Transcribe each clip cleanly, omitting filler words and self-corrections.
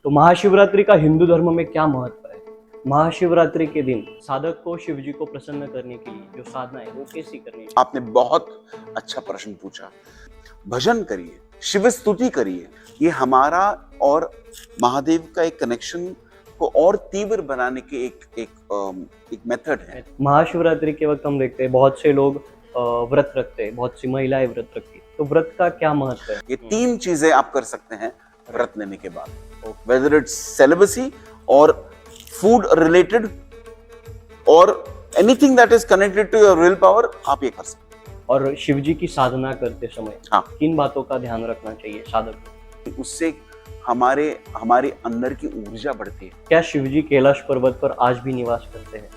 तो महाशिवरात्रि का हिंदू धर्म में क्या महत्व है? महाशिवरात्रि के दिन साधक को शिव जी को प्रसन्न करने के लिए जो साधना है वो कैसी करनी चाहिए? आपने बहुत अच्छा प्रश्न पूछा। भजन करिए, शिव स्तुति करिए। ये हमारा और महादेव का एक कनेक्शन को और तीव्र बनाने के एक मेथड है। महाशिवरात्रि के वक्त हम देखते हैं बहुत से लोग व्रत रखते हैं, बहुत सी महिलाएं व्रत रखती हैं। तो व्रत का क्या महत्व है? ये 3 चीजें आप कर सकते हैं व्रत लेने के बाद, वेदर इट्स सेलिबसी और फूड रिलेटेड और anything that is connected to your will power, आप ये कर सकते हैं। और शिव जी की साधना करते समय किन बातों का ध्यान रखना चाहिए साधक को? उससे हमारे अंदर की ऊर्जा बढ़ती है। क्या शिव जी कैलाश पर्वत पर आज भी निवास करते हैं?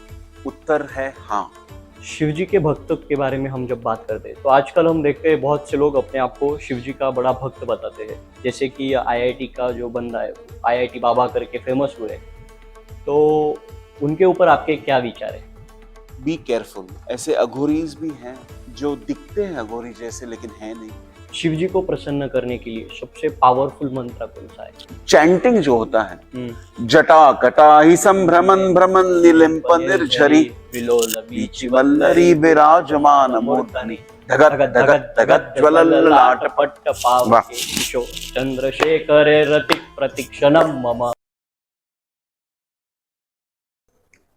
उत्तर है हाँ। शिव जी के भक्त के बारे में हम जब बात करते हैं तो आजकल हम देखते हैं बहुत से लोग अपने आप को शिव जी का बड़ा भक्त बताते हैं। जैसे कि आईआईटी का जो बंदा है, आईआईटी बाबा करके फेमस हुए, तो उनके ऊपर आपके क्या विचार है? Be careful. ऐसे अघोरीज भी हैं जो दिखते हैं अघोरी जैसे लेकिन है नहीं। शिव जी को प्रसन्न करने के लिए सबसे पावरफुल मंत्र कौन सा है? चैंटिंग जो होता है, जटा कटा ही संभ्रमन भ्रमन निलिम्प निर्झरी वल्लरी विराजमान मूर्धनि धगत धगत धगत ज्वलल्ललाट पट्ट पावके ईशो चंद्रशेखरे रति प्रतीक्षणम मम।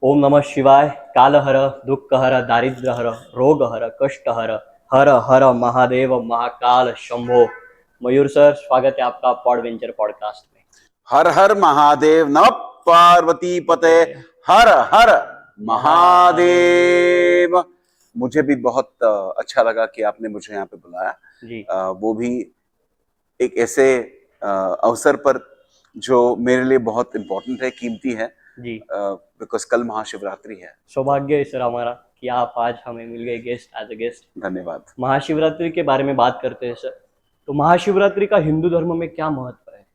ओम नमः शिवाय। कालहर, दुःखहर, दारिद्र्यहर, रोगहर, कष्टहर, हर हर महादेव महाकाल शंभो। मयूर सर, स्वागत है आपका पॉडवेंचर पॉडकास्ट में। हर हर महादेव, नमः पार्वती पते, हर हर महादेव। मुझे भी बहुत अच्छा लगा कि आपने मुझे यहाँ पे बुलाया जी। वो भी एक ऐसे अवसर पर जो मेरे लिए बहुत इम्पोर्टेंट है, कीमती है जी। बिकॉज कल महाशिवरात्रि है। सौभाग्य है सर हमारा कि आप आज हमें मिल गए गेस्ट एज ए गेस्ट। धन्यवाद। महाशिवरात्रि के बारे में बात करते हैं सर, तो महाशिवरात्रि का हिंदू धर्म में क्या महत्व है?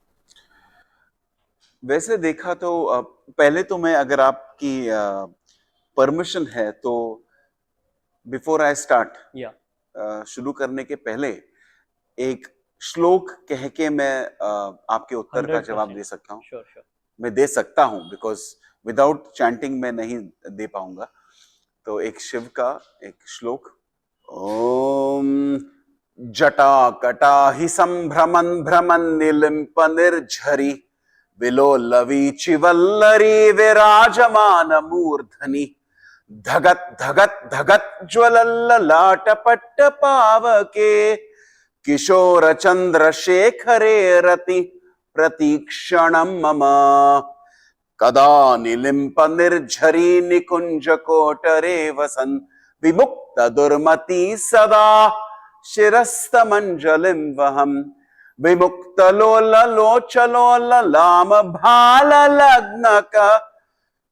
वैसे देखा तो पहले तो मैं, अगर आपकी परमिशन है तो बिफोर आई स्टार्ट, शुरू करने के पहले एक श्लोक कह के मैं आपके उत्तर का जवाब दे सकता हूँ। Sure sure. मैं दे सकता हूँ बिकॉज विदाउट चैंटिंग मैं नहीं दे पाऊंगा। तो एक शिव का एक श्लोक, ओम जटा कटा ही संभ्रमन भ्रमन निलिम्प निर्झरी विलोलवीचि वल्लरी विराजमान मूर्धनि धगत धगत धगत ज्वलल्ललाट पट्ट पावके किशोर चंद्रशेखरे रति प्रतीक्षणम मम कदा निलिम्प निर्झरी निकुंज कोटरे वसन विमुक्त दुर्मति सदा शिरस्तमंजलिं वहम विमुक्त लोचलोलाम भाल लग्नक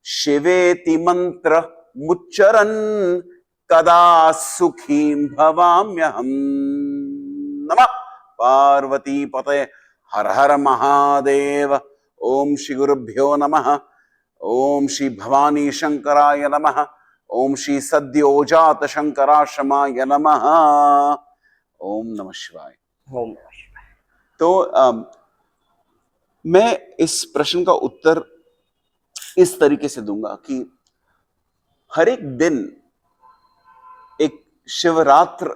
शिवेति मंत्र मुच्चरन् कदा सुखीं भवाम्यहम्। नमः पार्वती पते, हर हर महादेव। ओम श्री गुरुभ्यो नमः। ओम श्री भवानी शंकराय नमः। ओम श्री सद्योजात शंकराश्रमाय नमः। ओम नमः शिवाय। ओम नमः शिवाय। तो मैं इस प्रश्न का उत्तर इस तरीके से दूंगा कि हर एक दिन एक शिवरात्र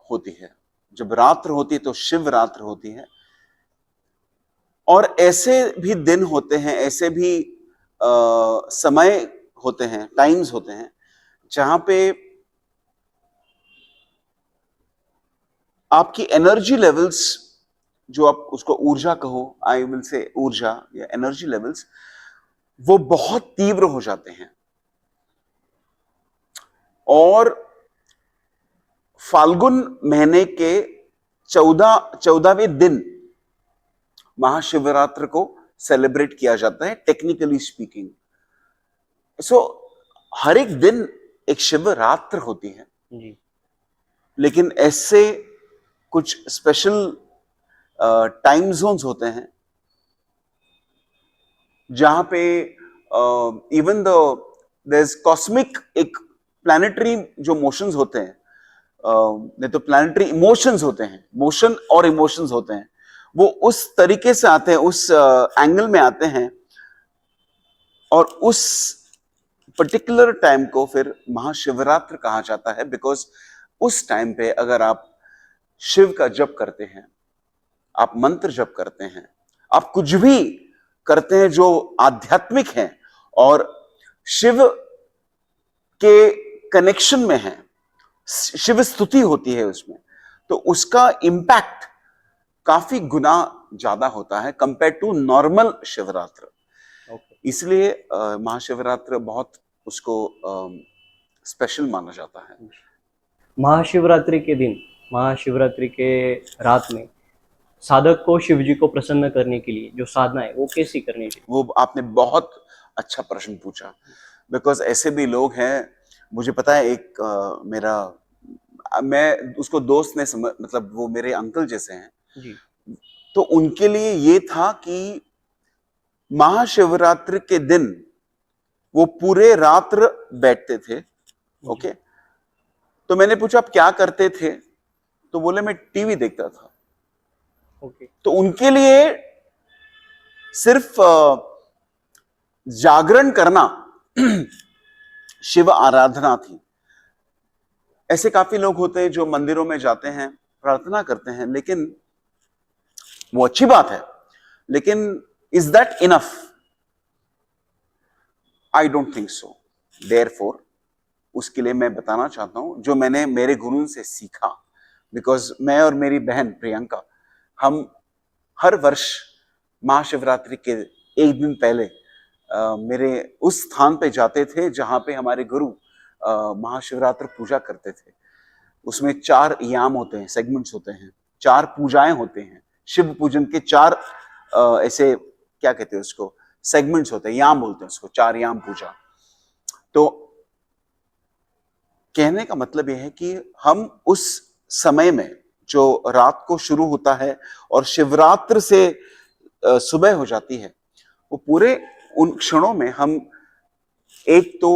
होती है। जब रात्र होती है तो शिवरात्र होती है। और ऐसे भी दिन होते हैं, ऐसे भी समय होते हैं, टाइम्स होते हैं जहां पे आपकी एनर्जी लेवल्स, जो आप उसको ऊर्जा कहो, आई विल से ऊर्जा या एनर्जी लेवल्स, वो बहुत तीव्र हो जाते हैं। और फाल्गुन महीने के 14वें दिन महाशिवरात्रि को सेलिब्रेट किया जाता है, टेक्निकली स्पीकिंग। सो हर एक दिन एक शिवरात्र होती है जी। लेकिन ऐसे कुछ स्पेशल टाइम जोन्स होते हैं जहां पे इवन देयर इज कॉस्मिक, एक प्लैनेटरी जो मोशंस होते हैं, नहीं तो प्लैनेटरी इमोशंस होते हैं, मोशन और इमोशंस होते हैं, वो उस तरीके से आते हैं, उस एंगल में आते हैं, और उस पर्टिकुलर टाइम को फिर महाशिवरात्रि कहा जाता है। बिकॉज उस टाइम पे अगर आप शिव का जप करते हैं, आप मंत्र जप करते हैं, आप कुछ भी करते हैं जो आध्यात्मिक है और शिव के कनेक्शन में है, शिव स्तुति होती है उसमें, तो उसका इंपैक्ट काफी गुना ज्यादा होता है कंपेयर टू नॉर्मल शिवरात्रि। इसलिए महाशिवरात्रि बहुत उसको स्पेशल माना जाता है। महाशिवरात्रि के दिन, महाशिवरात्रि के रात में साधक को शिव जी को प्रसन्न करने के लिए जो साधना है वो कैसी करनी चाहिए? वो आपने बहुत अच्छा प्रश्न पूछा। बिकॉज ऐसे भी लोग हैं, मुझे पता है, एक मैं उसको दोस्त ने मतलब वो मेरे अंकल जैसे हैं जी। तो उनके लिए ये था कि महाशिवरात्रि के दिन वो पूरे रात्र बैठते थे। ओके, तो मैंने पूछा आप क्या करते थे, तो बोले मैं टीवी देखता था। ओके, तो उनके लिए सिर्फ जागरण करना शिव आराधना थी। ऐसे काफी लोग होते हैं जो मंदिरों में जाते हैं, प्रार्थना करते हैं, लेकिन वो अच्छी बात है, लेकिन is that enough? I don't think so. Therefore उसके लिए मैं बताना चाहता हूं जो मैंने मेरे गुरु से सीखा। बिकॉज मैं और मेरी बहन प्रियंका, हम हर वर्ष महाशिवरात्रि के एक दिन पहले मेरे उस स्थान पे जाते थे जहां पे हमारे गुरु महाशिवरात्रि पूजा करते थे। उसमें 4 याम होते हैं, सेगमेंट्स होते हैं, 4 पूजाएं होते हैं। शिव पूजन के 4 ऐसे क्या कहते हैं उसको, सेगमेंट्स होते हैं, याम बोलते हैं उसको, 4 याम पूजा। तो कहने का मतलब यह है कि हम उस समय में जो रात को शुरू होता है और शिवरात्रि से सुबह हो जाती है, वो पूरे उन क्षणों में हम एक तो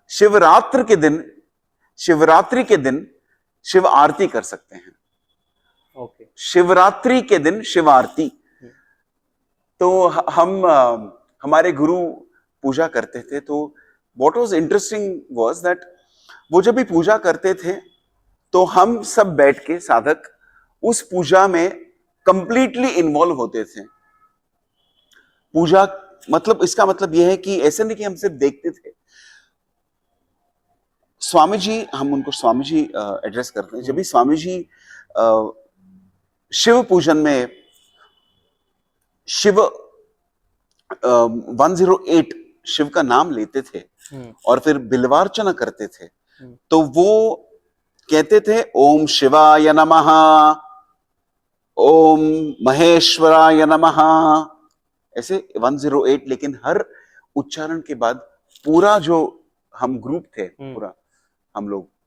शिवरात्रि के दिन शिव आरती कर सकते हैं। ओके, शिवरात्रि के दिन शिव आरती। तो हम हमारे गुरु पूजा करते थे। तो what was interesting was that वो जब भी पूजा करते थे तो हम सब बैठ के साधक उस पूजा में कंप्लीटली इन्वॉल्व होते थे। पूजा मतलब इसका मतलब यह है कि ऐसे नहीं कि हम सिर्फ देखते थे। स्वामी जी, हम उनको स्वामी जी एड्रेस करते हैं। जब भी स्वामी जी शिव पूजन में शिव 108 शिव का नाम लेते थे और फिर बिल्वार्चना करते थे, तो वो कहते थे ओम शिवाय नमः, ओम महेश्वराय नमः, ऐसे 108। लेकिन हर उच्चारण के बाद पूरा जो हम ग्रुप थे, पूरा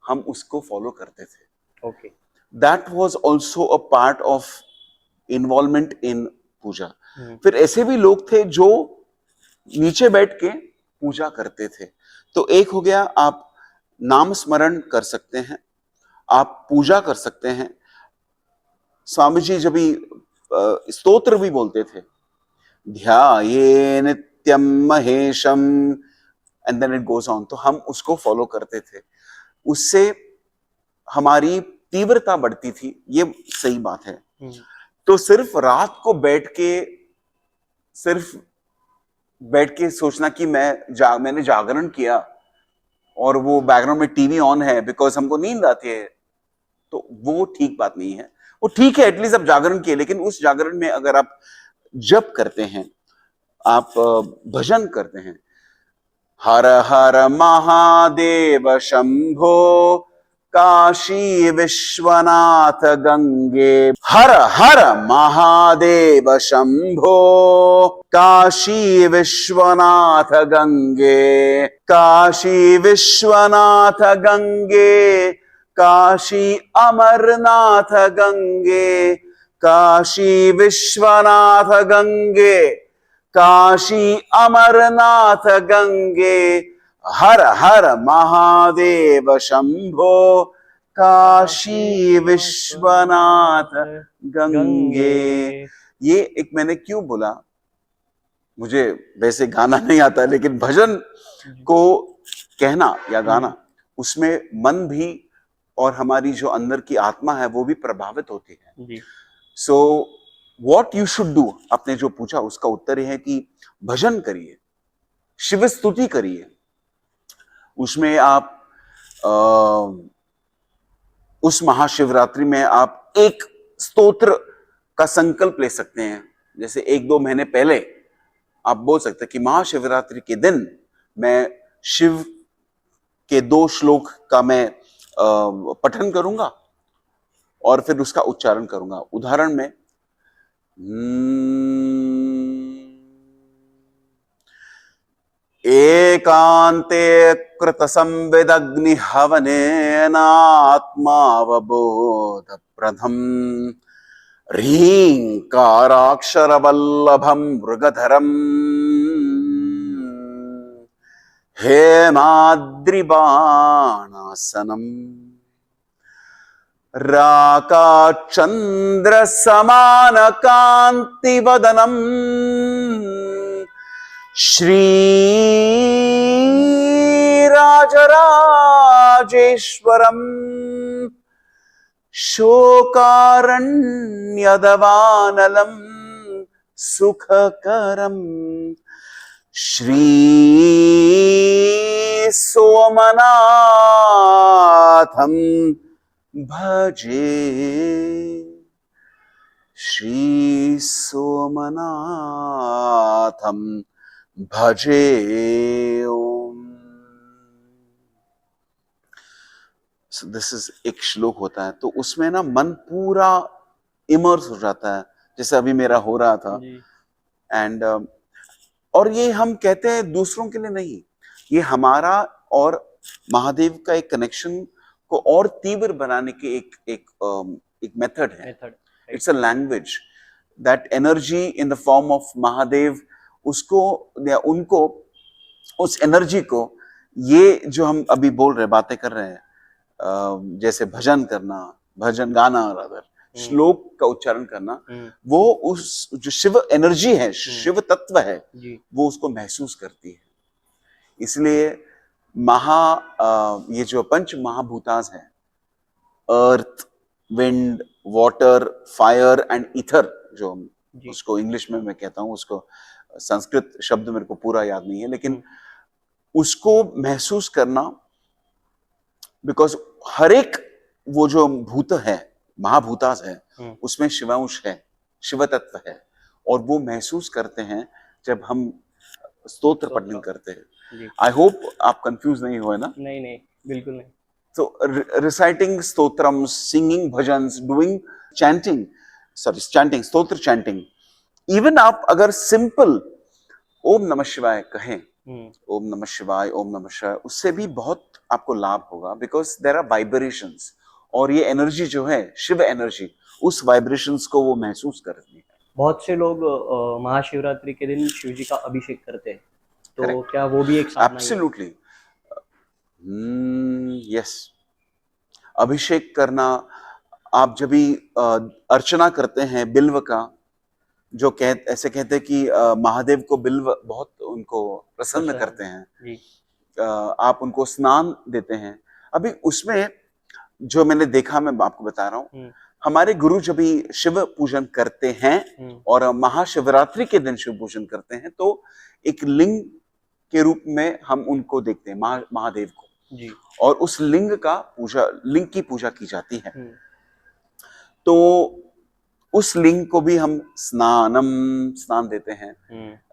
हम उसको फॉलो करते थे। Okay, that was also a part of involvement in puja. फिर ऐसे भी लोग थे जो नीचे बैठ के पूजा करते थे। तो एक हो गया, आप नाम स्मरण कर सकते हैं, आप पूजा कर सकते हैं। स्वामी जी जब भी स्तोत्र भी बोलते थे, ध्याये नित्यम महेशम, and then it goes on, तो हम उसको फॉलो करते थे। उससे हमारी तीव्रता बढ़ती थी, ये सही बात है। तो सिर्फ रात को बैठ के सोचना कि मैंने जागरण किया और वो बैकग्राउंड में टीवी ऑन है बिकॉज हमको नींद आती है, तो वो ठीक बात नहीं है। वो ठीक है, एटलीस्ट आप जागरण किए, लेकिन उस जागरण में अगर आप जप करते हैं, आप भजन करते हैं, हर हर महादेव शंभो काशी विश्वनाथ गंगे, हर हर महादेव शंभो काशी विश्वनाथ गंगे, काशी विश्वनाथ गंगे, काशी अमरनाथ गंगे, काशी विश्वनाथ गंगे, काशी अमरनाथ गंगे, हर हर महादेव शंभो काशी विश्वनाथ गंगे। ये एक मैंने क्यों बोला, मुझे वैसे गाना नहीं आता, लेकिन भजन को कहना या गाना, उसमें मन भी और हमारी जो अंदर की आत्मा है वो भी प्रभावित होती है। So what you should do, आपने जो पूछा उसका उत्तर यह है कि भजन करिए, शिव स्तुति करिए। उसमें आप उस महाशिवरात्रि में आप एक स्तोत्र का संकल्प ले सकते हैं। जैसे 1-2 महीने पहले आप बोल सकते हैं कि महाशिवरात्रि के दिन मैं शिव के 2 श्लोक का मैं पठन करूंगा और फिर उसका उच्चारण करूंगा। उदाहरण में एकांते कृत संविदग्नि हवनेनात्मावबोध प्रथम ह्रींकाराक्षरवल्लभं मृगधरं हेमाद्रिबाणासनम् राकाचन्द्रसमानकान्तिवदनम् श्रीराजराजेश्वरम् शोकारण्यदवानलम् सुखकरम् श्रीसोमनाथम् भजे, श्रीसोमनाथम् भजे। ओम। So this is एक श्लोक होता है, तो उसमें ना मन पूरा इमर्स हो जाता है, जैसे अभी मेरा हो रहा था। एंड और ये हम कहते हैं दूसरों के लिए नहीं, ये हमारा और महादेव का एक कनेक्शन को और तीव्र बनाने के एक मेथड है। It's a language, that energy in the form of Mahadev, उसको या उनको, उस एनर्जी को, ये जो हम अभी बोल रहे, बातें कर रहे हैं, जैसे भजन करना, भजन गाना, रादर श्लोक का उच्चारण करना, वो उस जो शिव एनर्जी है, शिव तत्व है, वो उसको महसूस करती है। इसलिए ये जो पंच महाभूतास है, earth, wind, water, fire and ether, जो उसको इंग्लिश में मैं कहता हूँ, उसको संस्कृत शब्द मेरे को पूरा याद नहीं है, लेकिन उसको महसूस करना, बिकॉज हर एक वो जो भूत है, महाभूतास है, उसमें शिवांश है, शिव तत्व है, और वो महसूस करते हैं जब हम स्तोत्र पठन करते हैं। आई होप आप कंफ्यूज नहीं हुए ना? नहीं, बिल्कुल नहीं। So reciting stotrams, singing bhajans, doing chanting, stotra chanting. Even आप अगर simple ओम नमः शिवाय कहें, ओम नमः शिवाय, ओम नमः शिवाय, उससे भी बहुत आपको लाभ होगा, because there are vibrations, और ये एनर्जी जो है, शिव एनर्जी, उस वाइब्रेशंस को वो महसूस करती है। बहुत से लोग महाशिवरात्रि के दिन शिव जी का अभिषेक करते हैं, तो Correct. क्या वो भी एक साधना है? Absolutely. यस, अभिषेक करना, आप जब भी अर्चना करते हैं बिल्व का, जो ऐसे कहते हैं कि महादेव को बिल्व बहुत उनको प्रसन्न करते हैं, आप उनको स्नान देते हैं। अभी उसमें जो मैंने देखा, मैं आपको बता रहा हूँ, हमारे गुरु जब भी शिव पूजन करते हैं और महाशिवरात्रि के दिन शिव पूजन करते हैं, तो एक लिंग के रूप में हम उनको देखते हैं, महादेव को जी। और उस लिंग की पूजा की जाती है। तो उस लिंग को भी हम स्नान देते हैं,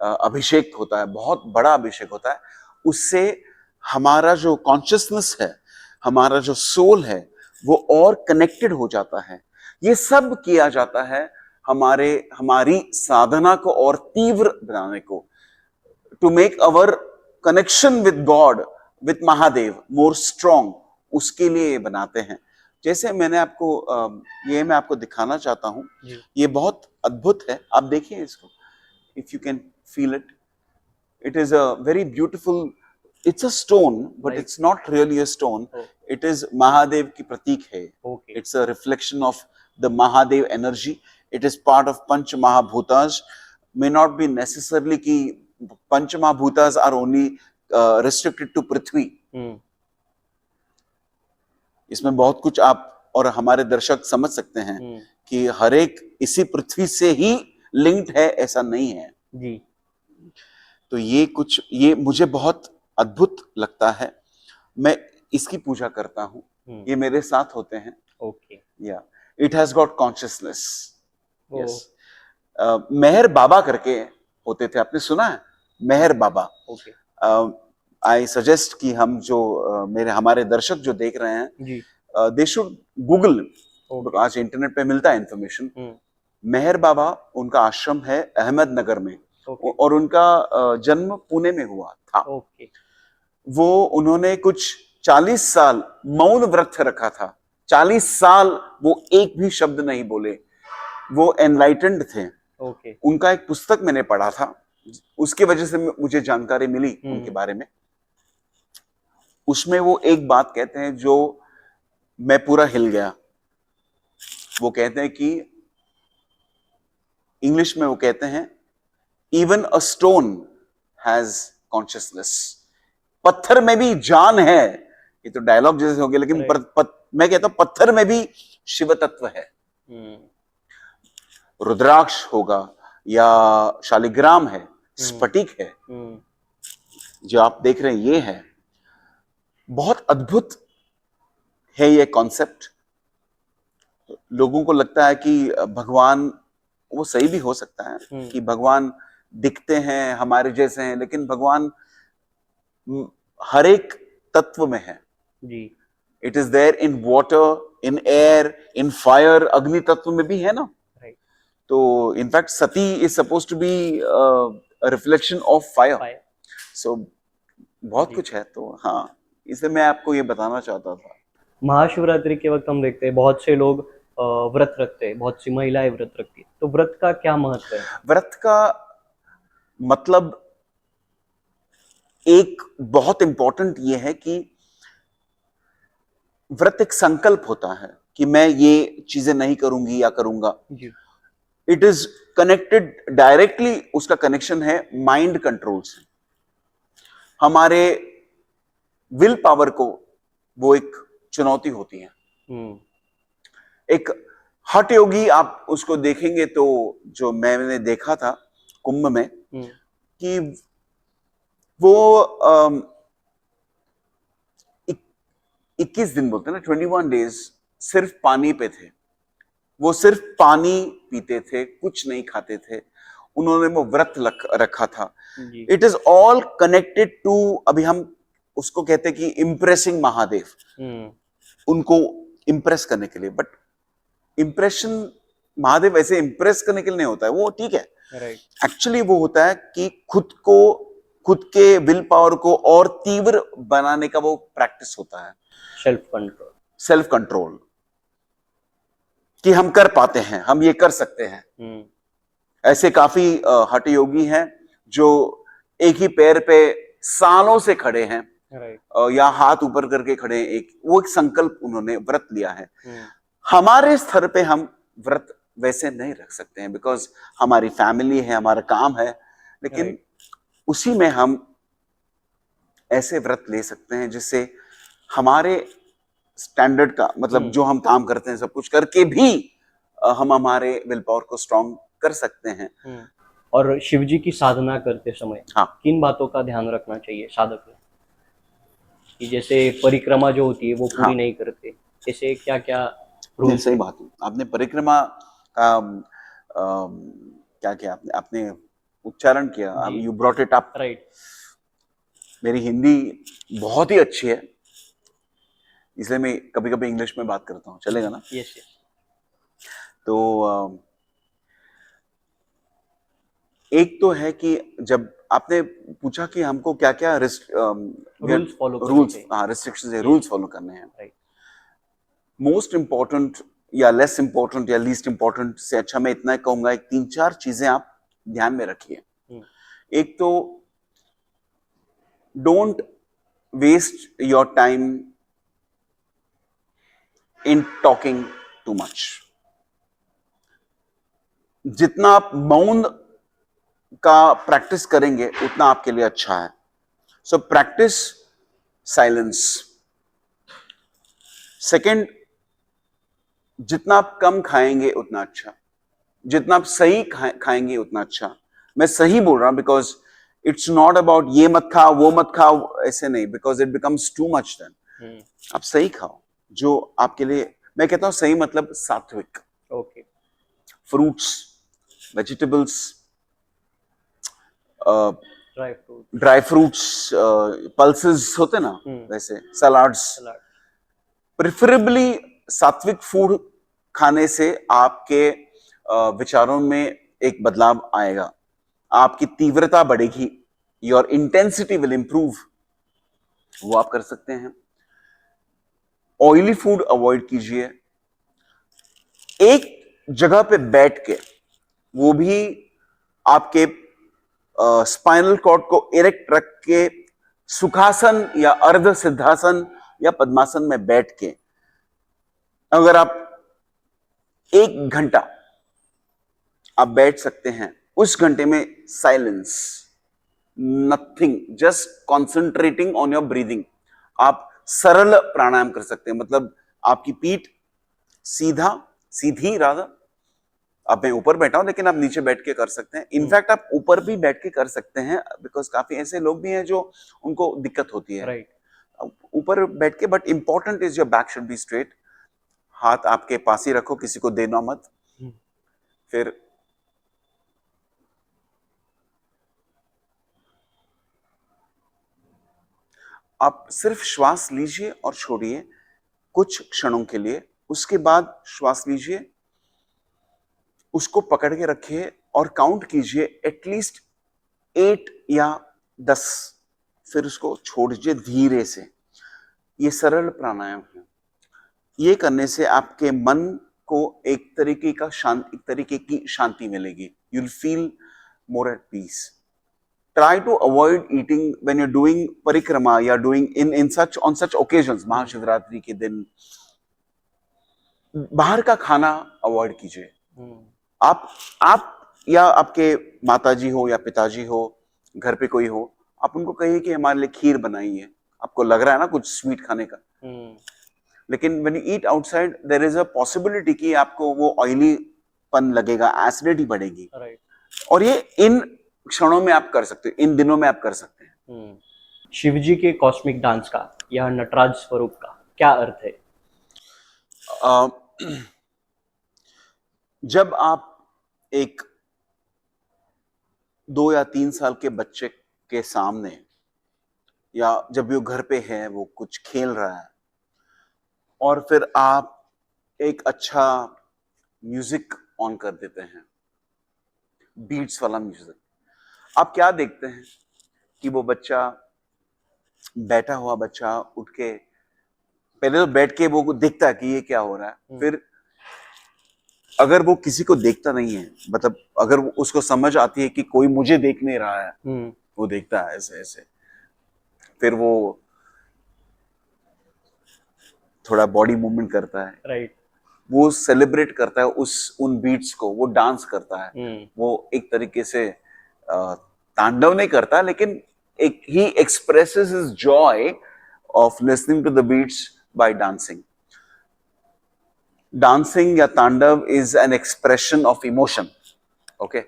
अभिषेक होता है, बहुत बड़ा अभिषेक होता है। उससे हमारा जो कॉन्शियसनेस है, हमारा जो सोल है, वो और कनेक्टेड हो जाता है। ये सब किया जाता है हमारी साधना को और तीव्र बनाने को, to make our connection with God, with Mahadev more strong, उसके लिए ये बनाते हैं। जैसे मैं आपको दिखाना चाहता हूँ, ये बहुत अद्भुत है, आप देखिए इसको, if you can feel it, it is a very beautiful it's a stone but Like- it's not really a stone. Oh. It is Mahadev की प्रतीक है. Okay. It's a reflection of the Mahadev energy. It is part of Panch Mahabhutas. May not be necessarily कि Panch Mahabhutas are only restricted to Prithvi. Hmm. इसमें बहुत कुछ आप और हमारे दर्शक समझ सकते हैं Hmm. कि हर एक इसी पृथ्वी से ही लिंक्ड है, ऐसा नहीं है. जी. तो ये मुझे बहुत अद्भुत लगता है. मैं इसकी पूजा करता हूँ. Hmm. ये मेरे साथ होते हैं. Okay. Yeah, it has got consciousness. Oh. Yes. मेहर बाबा करके होते थे, आपने सुना है? मेहर बाबा. Okay. आई सजेस्ट कि हम जो हमारे दर्शक जो देख रहे हैं, जी. They should Google. Okay. आज इंटरनेट पे मिलता है इंफॉर्मेशन. Hmm. मेहर बाबा, उनका आश्रम है अहमदनगर में. Okay. और उनका जन्म पुणे में हुआ था. Okay. वो उन्होंने कुछ 40 साल मौन व्रत रखा था. 40 साल वो एक भी शब्द नहीं बोले. वो एनलाइटेंड थे. Okay. उनका एक पुस्तक मैंने पढ़ा था, उसकी वजह से मुझे जानकारी मिली उनके बारे में. उसमें वो एक बात कहते हैं जो मैं पूरा हिल गया. वो कहते हैं कि इंग्लिश में वो कहते हैं, even a stone has consciousness. पत्थर में भी जान है. ये तो डायलॉग जैसे हो गया, लेकिन मैं कहता हूं पत्थर में भी शिव तत्व है. रुद्राक्ष होगा या शालिग्राम है, स्फटिक है, जो आप देख रहे हैं ये है. बहुत अद्भुत है ये कॉन्सेप्ट. लोगों को लगता है कि भगवान, वो सही भी हो सकता है कि भगवान दिखते हैं हमारे जैसे हैं, लेकिन भगवान हर एक तत्व में है. जी. It is there in water, in air, in fire. अग्नि तत्व में भी है ना. Right. तो in fact Sati is suppose to be reflection of fire. So बहुत कुछ है. तो हाँ, इसलिए मैं आपको ये बताना चाहता था. महाशिवरात्रि के वक्त हम देखते हैं बहुत से लोग व्रत रखते हैं, बहुत सी महिलाएं व्रत रखती हैं. तो व्रत का क्या महत्व है? व्रत का मतलब एक बहुत इंपॉर्टेंट ये है कि व्रत एक संकल्प होता है कि मैं ये चीजें नहीं करूंगी या करूंगा. It is connected directly. उसका कनेक्शन है माइंड कंट्रोल से. हमारे विल पावर को वो एक चुनौती होती है. एक हठ योगी आप उसको देखेंगे तो, जो मैंने देखा था कुंभ में, कि वो 21 दिन बोलते हैं ना, 21 डेज सिर्फ पानी पे थे. वो सिर्फ पानी पीते थे, कुछ नहीं खाते थे. उन्होंने वो व्रत रखा था. It is all connected to, अभी हम उसको कहते हैं कि इम्प्रेसिंग महादेव. उनको इम्प्रेस करने के लिए. बट इम्प्रेशन महादेव ऐसे इम्प्रेस करने के लिए नहीं होता है. वो ठीक है. एक्चुअली वो होता है कि खुद के विल पावर को और तीव्र बनाने का वो प्रैक्टिस होता है. सेल्फ कंट्रोल कि हम कर पाते हैं, हम ये कर सकते हैं. ऐसे काफी हठ योगी हैं जो एक ही पैर पे सालों से खड़े हैं. या हाथ ऊपर करके खड़े हैं. वो एक संकल्प उन्होंने व्रत लिया है. हमारे स्तर पे हम व्रत वैसे नहीं रख सकते हैं, बिकॉज हमारी फैमिली है, हमारा काम है. लेकिन उसी में हम ऐसे व्रत ले सकते हैं जिससे हमारे स्टैंडर्ड का मतलब जो हम काम करते हैं सब कुछ करके भी हम हमारे विल पावर को स्ट्रांग कर सकते हैं. और शिव जी की साधना करते समय हाँ, किन बातों का ध्यान रखना चाहिए साधक ने? कि जैसे परिक्रमा जो होती है वो पूरी नहीं करते, ऐसे क्या क्या रूल? सही बात है. आपने परिक्रमा का क्या किया, आपने उच्चारण किया, you brought it up. Right. मेरी हिंदी बहुत ही अच्छी है, इसलिए मैं कभी कभी इंग्लिश में बात करता हूँ. चलेगा ना? यस. तो एक तो है कि जब आपने पूछा कि हमको क्या क्या रूल्स फॉलो रिस्ट्रिक्शंस है, रूल्स फॉलो करने हैं. मोस्ट इंपॉर्टेंट या लेस इंपॉर्टेंट या लीस्ट इंपॉर्टेंट से अच्छा मैं इतना कहूंगा, एक 3-4 चीजें आप ध्यान में रखिए. एक तो don't waste your time in talking too much. जितना आप मौन का प्रैक्टिस करेंगे उतना आपके लिए अच्छा है. So practice silence. सेकंड, जितना आप कम खाएंगे उतना अच्छा. जितना आप सही खाएंगे उतना अच्छा. मैं सही बोल रहा हूं बिकॉज इट्स नॉट अबाउट ये मत खाओ वो मत खाओ, ऐसे नहीं, because it becomes too much then. आप सही खाओ जो आपके लिए, मैं कहता हूं सही मतलब सात्विक. Okay. Fruits, vegetables, dry dry fruits, pulses होते ना, वैसे सलाड्स. सलाड. प्रेफरेबली सात्विक फूड खाने से आपके विचारों में एक बदलाव आएगा. आपकी तीव्रता बढ़ेगी. Your intensity will improve. वो आप कर सकते हैं. ऑयली फूड अवॉइड कीजिए. एक जगह पे बैठ के, वो भी आपके स्पाइनल कॉर्ड को इरेक्ट रख के, सुखासन या अर्ध सिद्धासन या पद्मासन में बैठ के, अगर आप 1 घंटा आप बैठ सकते हैं, उस घंटे में silence, nothing, just concentrating on your breathing. आप सरल प्राणायाम कर सकते हैं. मतलब आपकी पीठ सीधी राधा. अब मैं ऊपर बैठा हूं लेकिन आप नीचे बैठ के कर सकते हैं. इनफैक्ट आप ऊपर भी बैठ के कर सकते हैं, बिकॉज काफी ऐसे लोग भी हैं जो उनको दिक्कत होती है राइट. ऊपर बैठ के. But important is your back should be straight. हाथ आपके पास ही रखो, किसी को देना मत. फिर आप सिर्फ श्वास लीजिए और छोड़िए कुछ क्षणों के लिए. उसके बाद श्वास लीजिए, उसको पकड़ के रखिए और काउंट कीजिए एटलीस्ट 8 या 10. फिर उसको छोड़ दीजिए धीरे से. ये सरल प्राणायाम है. ये करने से आपके मन को एक तरीके की शांति मिलेगी. You will feel more at peace. Try to avoid eating when you're doing parikrama, you're doing on such occasions. Mahashivratri के दिन बाहर का खाना अवॉइड कीजिए. आप या आपके माताजी हो या पिताजी हो, घर पे कोई हो, आप उनको कहिए कि हमारे लिए खीर बनाई है. आपको लग रहा है ना कुछ स्वीट खाने का, लेकिन when you eat outside there is a possibility कि आपको वो ऑयली पन लगेगा, एसिडिटी बढ़ेगी. और ये इन क्षणों में आप कर सकते हो, इन दिनों में आप कर सकते हैं. शिव जी के कॉस्मिक डांस का या नटराज स्वरूप का क्या अर्थ है? जब आप एक 2 या 3 साल के बच्चे के सामने, या जब वो घर पे है, वो कुछ खेल रहा है, और फिर आप एक अच्छा म्यूजिक ऑन कर देते हैं, बीट्स वाला म्यूजिक, आप क्या देखते हैं कि वो बच्चा, बैठा हुआ बच्चा उठ के, पहले तो बैठ के वो देखता है कि ये क्या हो रहा है. फिर अगर वो किसी को देखता नहीं है, मतलब अगर उसको समझ आती है कि कोई मुझे देख नहीं रहा है, वो देखता है ऐसे ऐसे. फिर वो थोड़ा बॉडी मूवमेंट करता है. राइट. वो सेलिब्रेट करता है उन बीट्स को, वो डांस करता है. वो एक तरीके से तांडव नहीं करता, लेकिन he expresses his joy of listening to the beats by dancing. Dancing या तांडव is an expression of emotion. Okay?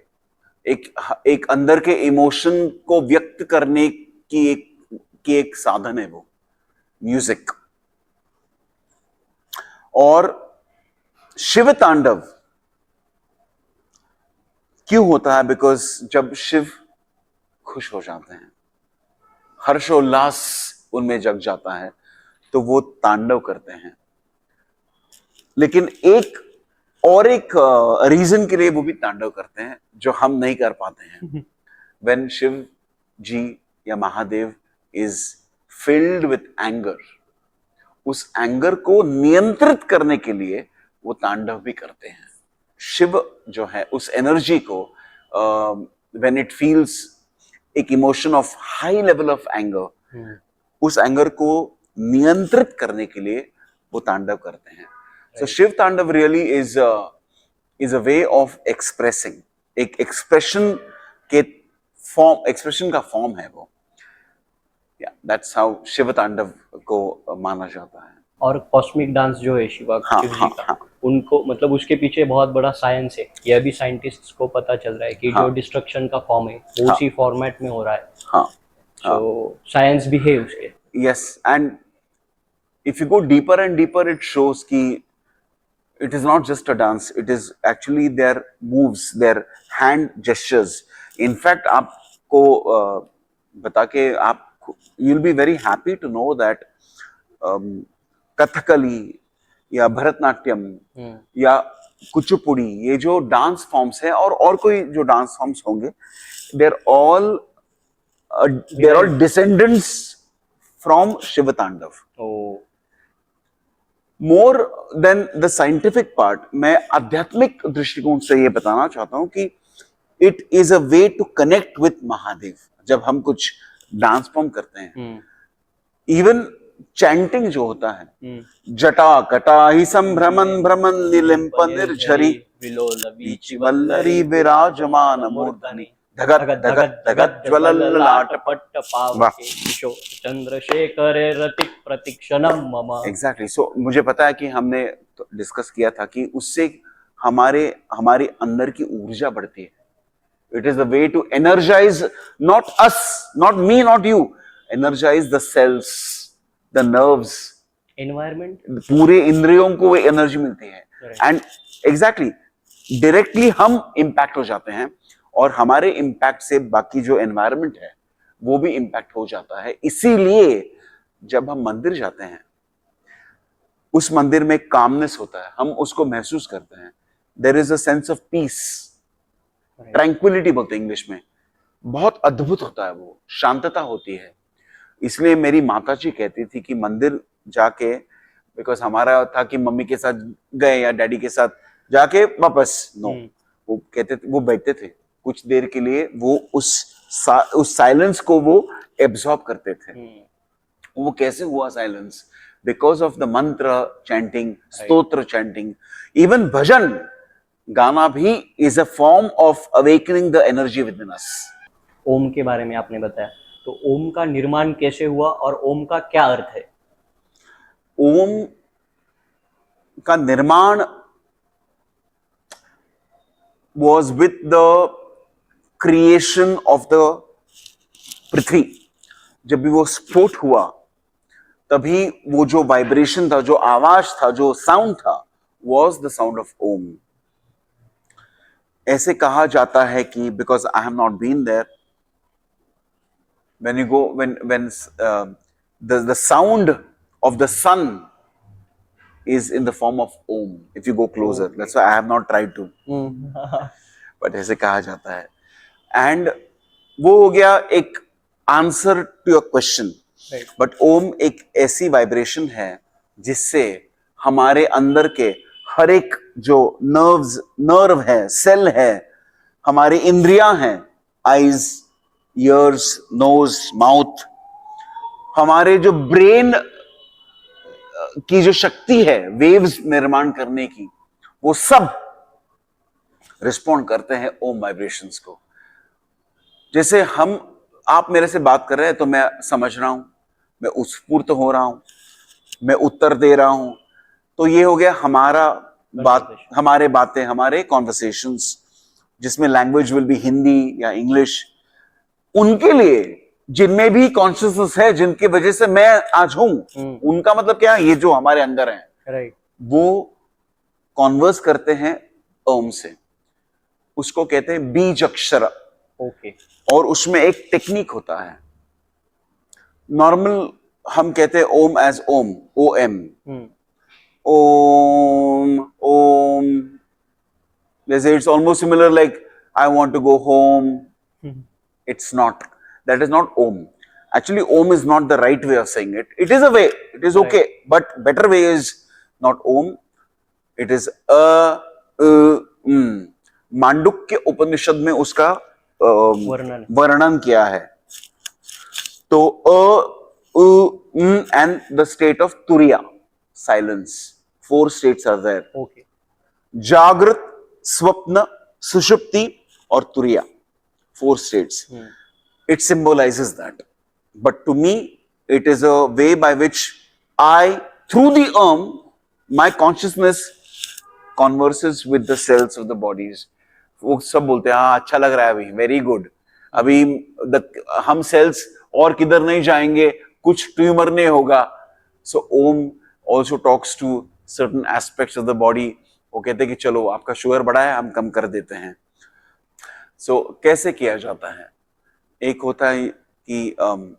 एक अंदर के इमोशन को व्यक्त करने की एक साधन है वो म्यूजिक. और शिव तांडव क्यों होता है? बिकॉज जब शिव खुश हो जाते हैं, हर्षोल्लास उनमें जग जाता है, तो वो तांडव करते हैं. लेकिन एक रीजन के लिए वो भी तांडव करते हैं जो हम नहीं कर पाते हैं. When शिव जी या Mahadev is filled with anger, उस एंगर को नियंत्रित करने के लिए वो तांडव भी करते हैं. शिव जो है उस एनर्जी को when it feels एक emotion of high level of anger, उस एंगर को नियंत्रित करने के लिए वो तांडव करते हैं. सो शिव तांडव really is a way of expressing, एक एक्सप्रेशन के फॉर्म, एक्सप्रेशन का फॉर्म है वो. दैट्स हाउ शिव तांडव को माना जाता है. और कॉस्मिक डांस जो है शिव जी हाँ, का, हाँ. उनको मतलब उसके पीछे बहुत बड़ा साइंस है. यह भी साइंटिस्ट्स को पता चल रहा है कि जो डिस्ट्रक्शन का फॉर्म है वो उसी फॉर्मेट में हो रहा है. हाँ. तो साइंस भी है उसके. Yes, and if you go deeper and deeper, it shows कि it is not just a dance, it is actually their moves, their hand gestures. In fact, आपको बता के आप you'll be very happy to know that Kathakali या भरतनाट्यम या कुचिपुड़ी, ये जो dance forms है और कोई जो डांस फॉर्म्स होंगे, they're all descendants from Shiva Tandav. Oh. More than the scientific part, मैं आध्यात्मिक दृष्टिकोण से ये बताना चाहता हूँ कि it is a way to connect with Mahadev. जब हम कुछ डांस फॉर्म करते हैं, इवन चैंटिंग जो होता है, जटा कटा ही संभ्रमन भ्रमन निलिम्प निर्झरी वल्लरी विराजमान मूर्धनि धगत धगत धगत ज्वलल्ललाट पट्ट पावके किशोर चंद्रशेखरे रति प्रतीक्षणम मम. एग्जैक्टली. सो मुझे पता है कि हमने तो डिस्कस किया था कि उससे हमारी अंदर की ऊर्जा बढ़ती है. It is the way to energize not us, not me, not you, energize the cells, the nerves, environment, पूरे इंद्रियों को वो एनर्जी मिलती है. एंड एग्जैक्टली डायरेक्टली हम इंपैक्ट हो जाते हैं और हमारे इंपैक्ट से बाकी जो एनवायरनमेंट है वो भी इंपैक्ट हो जाता है. इसीलिए जब हम मंदिर जाते हैं, उस मंदिर में कामनेस होता है, हम उसको महसूस करते हैं. There is a sense of peace, tranquility बोलते हैं इंग्लिश में. बहुत अद्भुत होता है वो, शांतता होती है. इसलिए मेरी माताजी कहती थी कि मंदिर जाके, बिकॉज हमारा था कि मम्मी के साथ गए या डैडी के साथ जाके वापस नो, वो कहते थे, वो बैठते थे कुछ देर के लिए, वो उस साइलेंस को वो एब्जॉर्ब करते थे. वो कैसे हुआ silence? Because of the mantra chanting, stotra chanting. Even bhajan गाना भी is a form of awakening the energy within us. Om के बारे में आपने बताया, तो ओम का निर्माण कैसे हुआ और ओम का क्या अर्थ है? ओम का निर्माण was with the creation of the पृथ्वी. जब भी वो स्फोट हुआ तभी वो जो वाइब्रेशन था, जो आवाज था, जो साउंड था, was the sound of ओम. ऐसे कहा जाता है कि because I have not been there, when you go, when the sound of the sun is in the form of Om. If you go closer, that's why I have not tried to. But ऐसे कहा जाता है. And वो हो गया एक answer to your question. But Om एक ऐसी वाइब्रेशन है जिससे हमारे अंदर के हर एक जो नर्व है, सेल है, हमारे इंद्रियां हैं, आईज, ईयर्स, नोज, माउथ, हमारे जो ब्रेन की जो शक्ति है वेव्स निर्माण करने की, वो सब रिस्पॉन्ड करते हैं ओम वाइब्रेशंस को. जैसे आप मेरे से बात कर रहे हैं तो मैं समझ रहा हूं, मैं उत्स्फूर्त हो रहा हूं, मैं उत्तर दे रहा हूं. तो ये हो गया हमारे बातें, हमारे कॉन्वर्सेशंस, जिसमें लैंग्वेज विल बी हिंदी या इंग्लिश. उनके लिए जिनमें भी कॉन्शियसनेस है, जिनकी वजह से मैं आज हूं, उनका मतलब क्या है, ये जो हमारे अंदर है, वो कॉन्वर्स करते हैं ओम से. उसको कहते हैं बीज अक्षर. और उसमें एक टेक्निक होता है. नॉर्मल हम कहते हैं ओम एज ओम, ओ एम, ओम ओम. जैसे it's almost similar like I want to go home. It's not. That is not Om. Actually, Om is not the right way of saying it. It is a way. It is okay. But better way is not Om. It is Mandukya Upanishad में उसका वर्णन किया है. तो and the state of Turiya, silence. 4 states are there. Okay. Jagrat, Swapna, Sushupti, or Turiya. 4 states. It symbolizes that. But to me, it is a way by which I, through the my consciousness converses with the cells of the bodies. वो सब बोलते हैं हाँ अच्छा लग रहा है अभी, वेरी गुड. अभी हम सेल्स और किधर नहीं जाएंगे, कुछ ट्यूमर नहीं होगा. So Om also talks to certain aspects of the body. वो कहते हैं कि चलो आपका शुगर बढ़ा है, हम कम कर देते हैं. सो कैसे किया जाता है? एक होता है कि Om,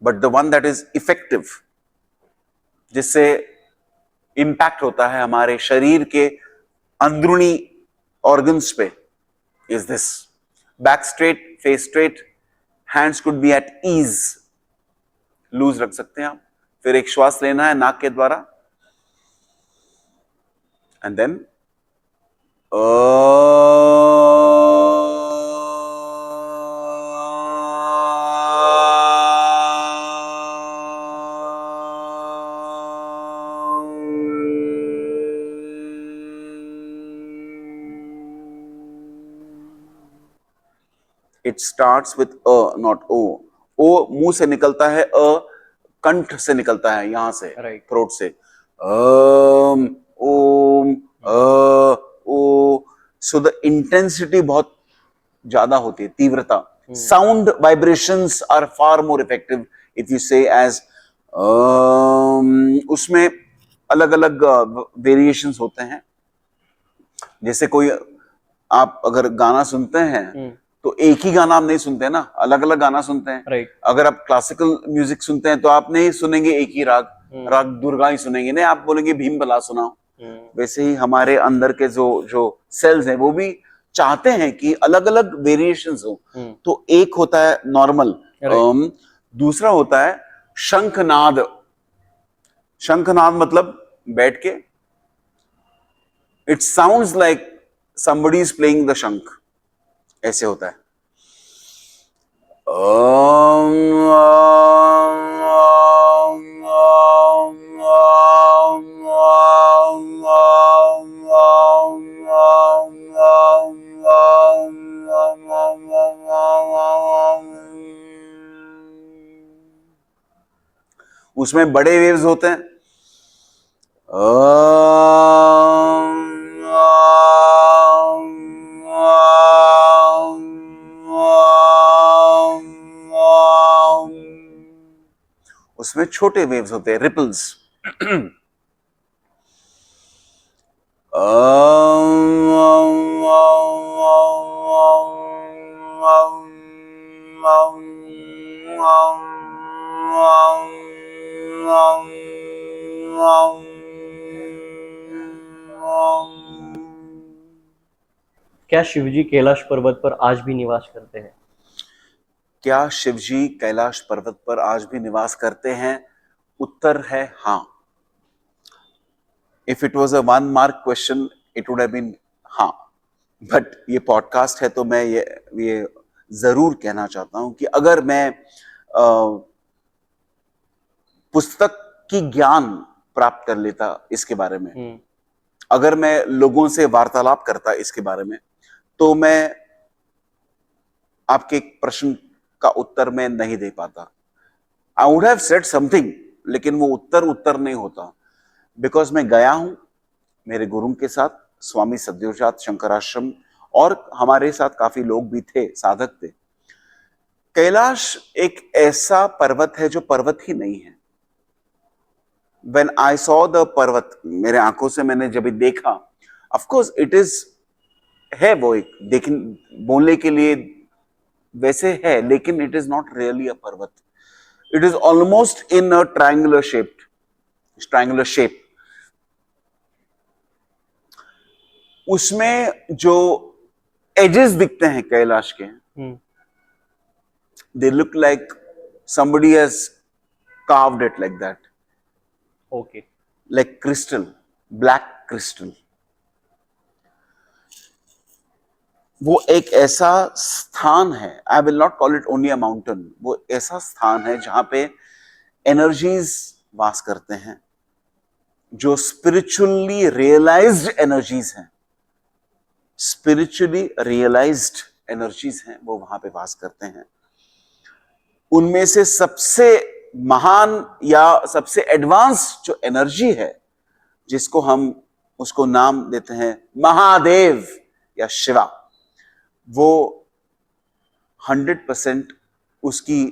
but the one that is effective, जिससे इंपैक्ट होता है हमारे शरीर के अंदरूनी ऑर्गन्स पे, is this. Back straight, face straight, hands could be at ease, loose रख सकते हैं आप. फिर एक श्वास लेना है नाक के द्वारा, and then it starts with not O. O मुंह से निकलता है, कंठ से निकलता है, यहां से, Right. थ्रोट से. ओम ओ. सो द इंटेंसिटी बहुत ज्यादा होती है, तीव्रता. Sound vibrations are far more effective if you say as. उसमें अलग अलग वेरिएशंस होते हैं. जैसे कोई, आप अगर गाना सुनते हैं तो एक ही गाना आप नहीं सुनते हैं ना, अलग अलग गाना सुनते हैं. Right. अगर आप क्लासिकल म्यूजिक सुनते हैं तो आप नहीं सुनेंगे एक ही राग, राग दुर्गा ही सुनेंगे, नहीं, आप बोलेंगे भीम बला सुनाओ. वैसे ही हमारे अंदर के जो सेल्स हैं वो भी चाहते हैं कि अलग अलग वेरिएशंस हो. तो एक होता है नॉर्मल, दूसरा होता है शंखनाद. शंखनाद मतलब बैठ के, it sounds like somebody is playing the शंख, ऐसे होता है. उसमें बड़े वेव्स होते हैं. उसमें छोटे वेव्स होते हैं, रिपल्स. क्या शिवजी कैलाश पर्वत पर आज भी निवास करते हैं? क्या शिवजी कैलाश पर्वत पर आज भी निवास करते हैं? उत्तर है हाँ. If it was a 1 mark question it would have been हाँ. बट ये पॉडकास्ट है तो मैं ये जरूर कहना चाहता हूं कि अगर मैं पुस्तक की ज्ञान प्राप्त कर लेता इसके बारे में, अगर मैं लोगों से वार्तालाप करता इसके बारे में, तो मैं आपके प्रश्न का उत्तर मैं नहीं दे पाता. I would have said something, लेकिन वो उत्तर नहीं होता. बिकॉज मैं गया हूं मेरे गुरु के साथ, स्वामी सद्योजात शंकराश्रम, और हमारे साथ काफी लोग भी थे, साधक थे. कैलाश एक ऐसा पर्वत है जो पर्वत ही नहीं है. When I saw the पर्वत, मेरे आंखों से मैंने जब देखा, of course it is है, वो एक देख बोलने के लिए वैसे है, लेकिन it is not really a पर्वत. It is almost in a triangular shape. उसमें जो edges दिखते हैं कैलाश के, they look like somebody has carved it like that. Okay. Like crystal, black crystal. वो एक ऐसा स्थान है, I will not call it only a mountain, वो ऐसा स्थान है जहां पे एनर्जीज वास करते हैं जो स्पिरिचुअली रियलाइज्ड एनर्जीज हैं, स्पिरिचुअली रियलाइज्ड एनर्जीज हैं, वो वहां पे वास करते हैं। उनमें से सबसे महान या सबसे एडवांस जो एनर्जी है, जिसको हम उसको नाम देते हैं महादेव या शिवा, वो 100% उसकी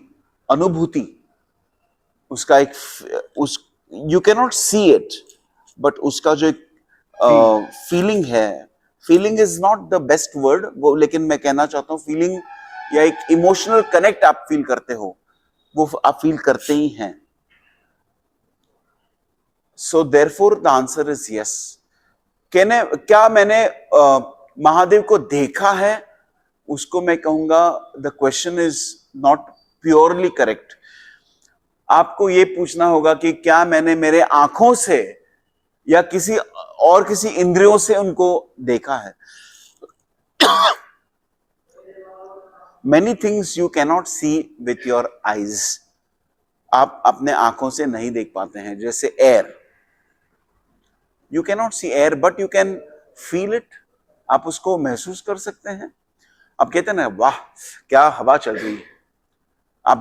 अनुभूति, उसका एक उस you can not see it, but उसका जो एक फीलिंग है, feeling is not the best word वो, लेकिन मैं कहना चाहता हूं फीलिंग या एक इमोशनल कनेक्ट आप फील करते हो, वो आप फील करते ही हैं। So therefore the answer is yes. क्या मैंने महादेव को देखा है, उसको मैं कहूंगा the question is not purely correct. आपको यह पूछना होगा कि क्या मैंने मेरे आंखों से या किसी इंद्रियों से उनको देखा है। Many things you cannot see with your eyes, आप अपने आंखों से नहीं देख पाते हैं। जैसे air, you cannot see air but you can feel it, आप उसको महसूस कर सकते हैं। आप कहते हैं ना, वाह क्या हवा चल रही है, आप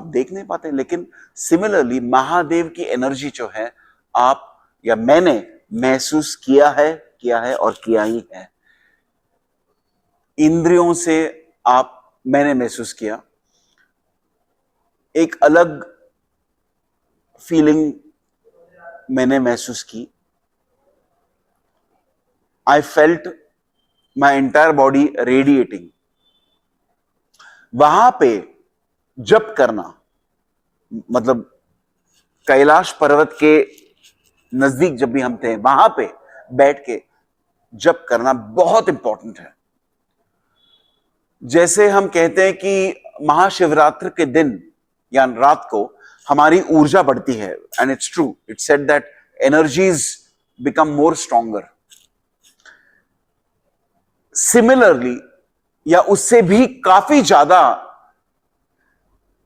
देख नहीं पाते। लेकिन सिमिलरली महादेव की एनर्जी जो है, आप या मैंने महसूस किया है और किया ही है। इंद्रियों से मैंने महसूस किया, एक अलग फीलिंग मैंने महसूस की। I felt my entire body radiating. वहां पे जप करना, मतलब कैलाश पर्वत के नजदीक जब भी हम थे, वहां पे बैठ के जप करना बहुत इंपॉर्टेंट है। जैसे हम कहते हैं कि महाशिवरात्रि के दिन या रात को हमारी ऊर्जा बढ़ती है, and it's true, it's said that energies become more stronger. Similarly या उससे भी काफी ज्यादा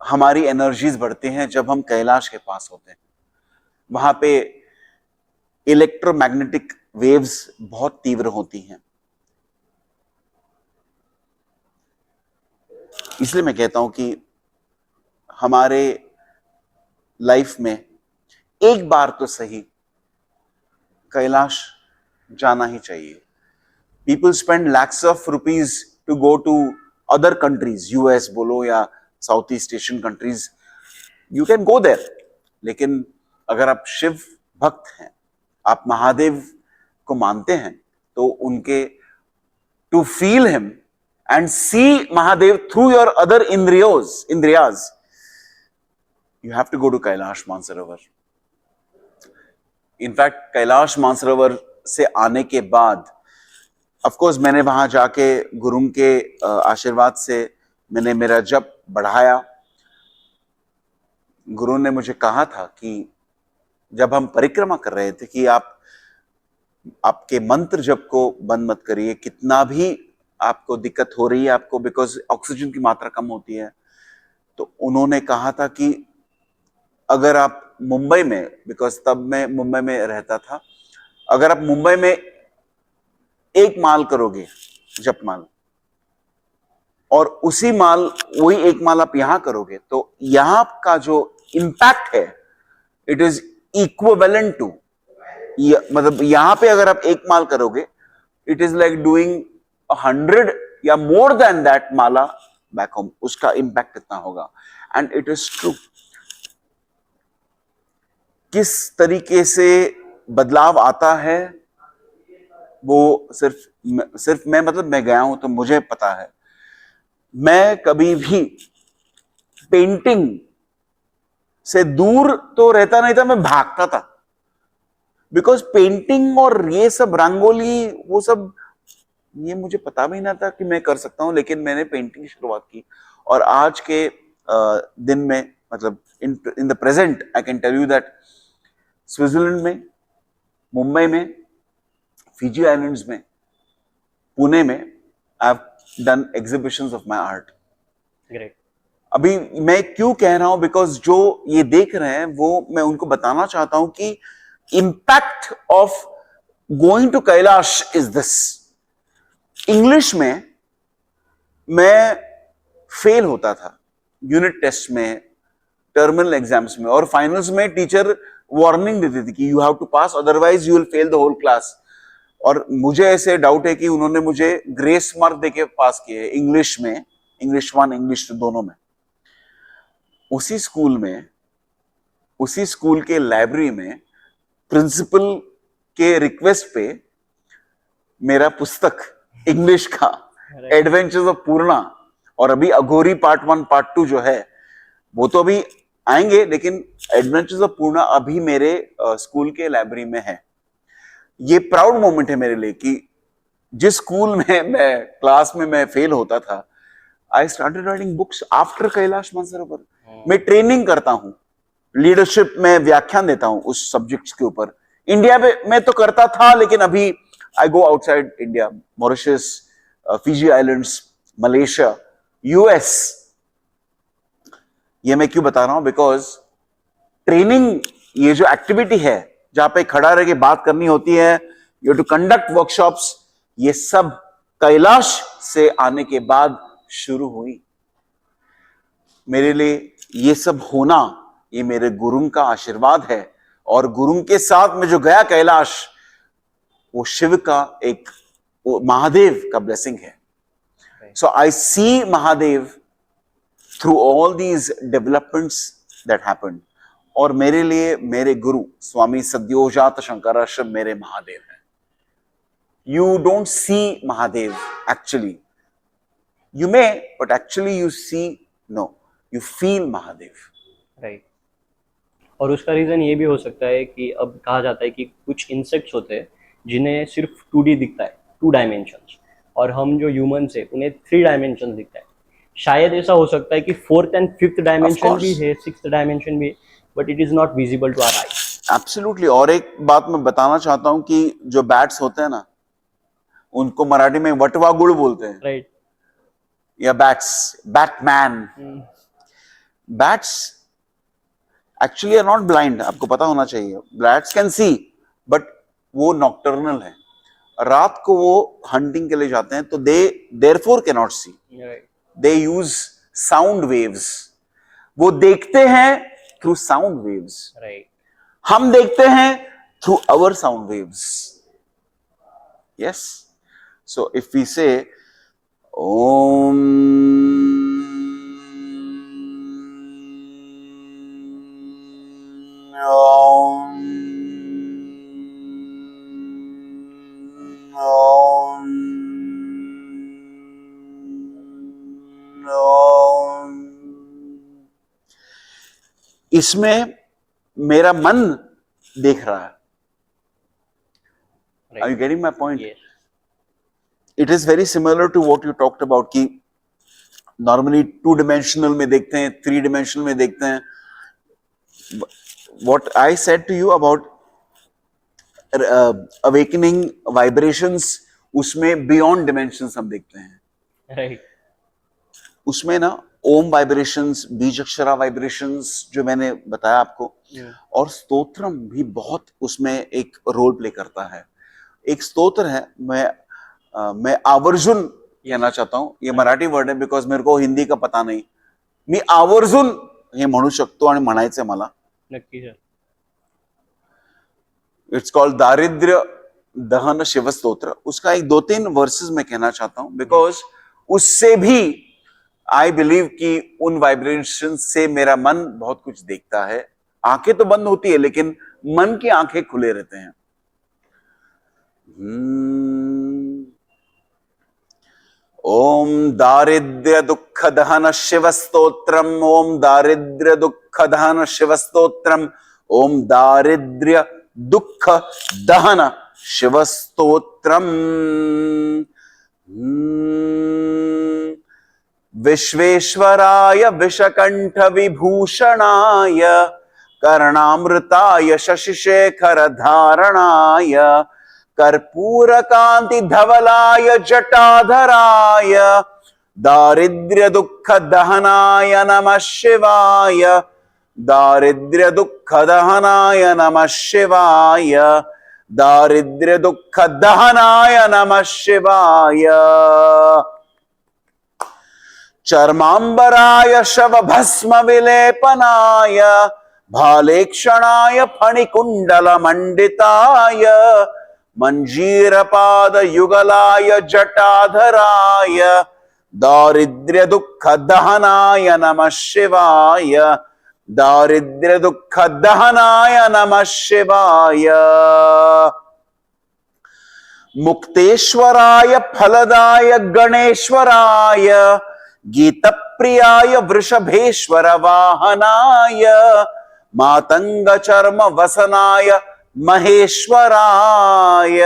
हमारी एनर्जीज बढ़ती हैं जब हम कैलाश के पास होते हैं। वहां पे इलेक्ट्रोमैग्नेटिक वेव्स बहुत तीव्र होती हैं। इसलिए मैं कहता हूं कि हमारे लाइफ में एक बार तो सही कैलाश जाना ही चाहिए। People spend lakhs of rupees to go to other countries, US बोलो या south east Asian countries, you can go there. लेकिन अगर आप शिव भक्त हैं, आप महादेव को मानते हैं, तो उनके to feel him and see Mahadev through your other indriyas, you have to go to Kailash Mansarovar. In fact, Kailash Mansarovar से आने के बाद, of course, मैंने वहां जाके गुरु के आशीर्वाद से मैंने मेरा जप बढ़ाया। गुरु ने मुझे कहा था कि जब हम परिक्रमा कर रहे थे कि आपके मंत्र जप को बंद मत करिए, कितना भी आपको दिक्कत हो रही है आपको, बिकॉज ऑक्सीजन की मात्रा कम होती है। तो उन्होंने कहा था कि अगर आप मुंबई में, बिकॉज तब मैं मुंबई में रहता था, अगर आप मुंबई में एक माल करोगे जप माल, और उसी माल वही एक माल आप यहां करोगे, तो यहां का जो इंपैक्ट है इट इज इक्विवेलेंट टू, मतलब यहां पे अगर आप एक माल करोगे, इट इज लाइक डूइंग 100 या more than that Mala back home, उसका इंपैक्ट कितना होगा। And it is true. किस तरीके से बदलाव आता है वो सिर्फ मैं गया हूं तो मुझे पता है। मैं कभी भी पेंटिंग से दूर तो रहता नहीं था, मैं भागता था। बिकॉज पेंटिंग और ये सब रंगोली वो सब, ये मुझे पता भी ना था कि मैं कर सकता हूं, लेकिन मैंने पेंटिंग की शुरुआत की। और आज के दिन में, मतलब in the present, I can tell you that Switzerland में, मुंबई में, फिजी आइलैंड्स में, पुणे में, I have done exhibitions of my art. Great. अभी मैं क्यों कह रहा हूं, बिकॉज जो ये देख रहे हैं वो मैं उनको बताना चाहता हूं कि impact of going to Kailash is this. English में मैं फेल होता था यूनिट टेस्ट में, टर्मिनल एग्जाम्स में, और फाइनल्स में टीचर वार्निंग देती थी कि you have to pass otherwise you will fail the whole class. और मुझे ऐसे डाउट है कि उन्होंने मुझे ग्रेस मार्क देके पास किए इंग्लिश में, इंग्लिश 1 इंग्लिश 2 दोनों में। उसी स्कूल के लाइब्रेरी में प्रिंसिपल के रिक्वेस्ट पे मेरा पुस्तक इंग्लिश का एडवेंचर्स ऑफ पूर्णा, और अभी अघोरी पार्ट 1 पार्ट 2 जो है वो तो अभी आएंगे, लेकिन एडवेंचर्स ऑफ पूर्णा अभी मेरे स्कूल के लाइब्रेरी में है। ये प्राउड मोमेंट है मेरे लिए कि जिस स्कूल में मैं क्लास में मैं फेल होता था, I started writing books after Kailash Mansarovar. मैं ट्रेनिंग करता हूं, लीडरशिप में व्याख्यान देता हूं उस सब्जेक्ट्स के ऊपर। इंडिया में तो करता था, लेकिन अभी I go outside India, Mauritius, Fiji islands, Malaysia, US. ये मैं क्यों बता रहा हूं, बिकॉज ट्रेनिंग, ये जो एक्टिविटी है जहां पे खड़ा रह के बात करनी होती है, यू टू कंडक्ट वर्कशॉप्स, ये सब कैलाश से आने के बाद शुरू हुई। मेरे लिए ये सब होना, ये मेरे गुरु का आशीर्वाद है, और गुरु के साथ में जो गया कैलाश, वो शिव का एक, वो महादेव का ब्लेसिंग है। So I see Mahadev through all these developments that happened. और मेरे लिए मेरे गुरु स्वामी सद्योजात शंकराश्रम मेरे महादेव हैं। You don't see Mahadev actually, you may, but actually you see, no, you feel Mahadev. Right. और उसका रीज़न ये भी हो सकता है कि अब कहा जाता है कि कुछ इंसेक्ट्स होते हैं जिन्हें सिर्फ 2D दिखता है, 2 डायमेंशंस, और हम जो ह्यूमंस है उन्हें 3 डायमेंशन दिखता है। शायद ऐसा हो सकता है कि 4th and 5th डायमेंशन भी है, 6th डायमेंशन भी, but it is not visible to our eyes. Absolutely. और एक बात मैं बताना चाहता हूं कि जो बैट्स होते हैं ना, उनको मराठी में वटवा गुड़ बोलते हैं, राइट, या bats, batman. Bats actually are not blind, आपको पता होना चाहिए। बैट्स कैन सी, बट वो नॉक्टर्नल है, रात को वो हंटिंग के लिए जाते हैं, तो they therefore can not see, they use sound waves. वो देखते हैं थ्रू साउंड वेव्स, राइट। हम देखते हैं through our sound waves. Yes, so if we say Om इसमें मेरा मन देख रहा है। Are you getting my point? Yes. It is very similar to what you talked about कि normally 2-dimensional में देखते हैं, 3-dimensional में देखते हैं। What I said to you about awakening vibrations, उसमें beyond dimensions हम देखते हैं। Right. उसमें ना ओम वाइब्रेशंस, बीज अक्षरा वाइब्रेशंस जो मैंने बताया आपको, और स्तोत्रम भी बहुत उसमें एक रोल प्ले करता है। एक स्तोत्र है, मैं आवर्जुन कहना चाहता हूं, ये मराठी वर्ड है बिकॉज मेरे को हिंदी का पता नहीं। मी आवर्जुन हे म्हणू शकतो आणि म्हणायचंय मला। नक्की सर। इट्स कॉल्ड दारिद्र्य दहन शिव स्तोत्र। उसका एक 2-3 वर्सेस मैं कहना चाहता हूं, बिकॉज उससे भी आई बिलीव कि उन वाइब्रेशन से मेरा मन बहुत कुछ देखता है। आंखें तो बंद होती है, लेकिन मन की आंखें खुले रहते हैं। ओम दारिद्र्य दुख दहन शिव स्तोत्रम, ओम दारिद्र्य दुख दहन शिव स्तोत्रम, ओम दारिद्र्य दुख दहन शिव स्तोत्रम। विश्वेश्वराय विषकंठ विभूषणाय कर्णामृताय शशिशेखर धारणाय कर्पूर कांति धवलाय जटाधराय दारिद्र्य दुख दहनाय नमः शिवाय दारिद्र्य दुख दहनाय नमः शिवाय दारिद्र्य दुख दहनाय नमः शिवाय चर्मांबराय शव भस्म विलेपनाय भालेक्षणाय फणिकुंडल मंडिताय मंजीरपाद युगलाय जटाधराय दारिद्र्य दुख दहनाय नमः शिवाय दारिद्र्य दुख दहनाय नमः शिवाय मुक्तेश्वराय फलदाय गणेश्वराय गीत प्रियाय वृषभेश्वर वाहनाय मातंग चर्म वसनाय महेश्वराय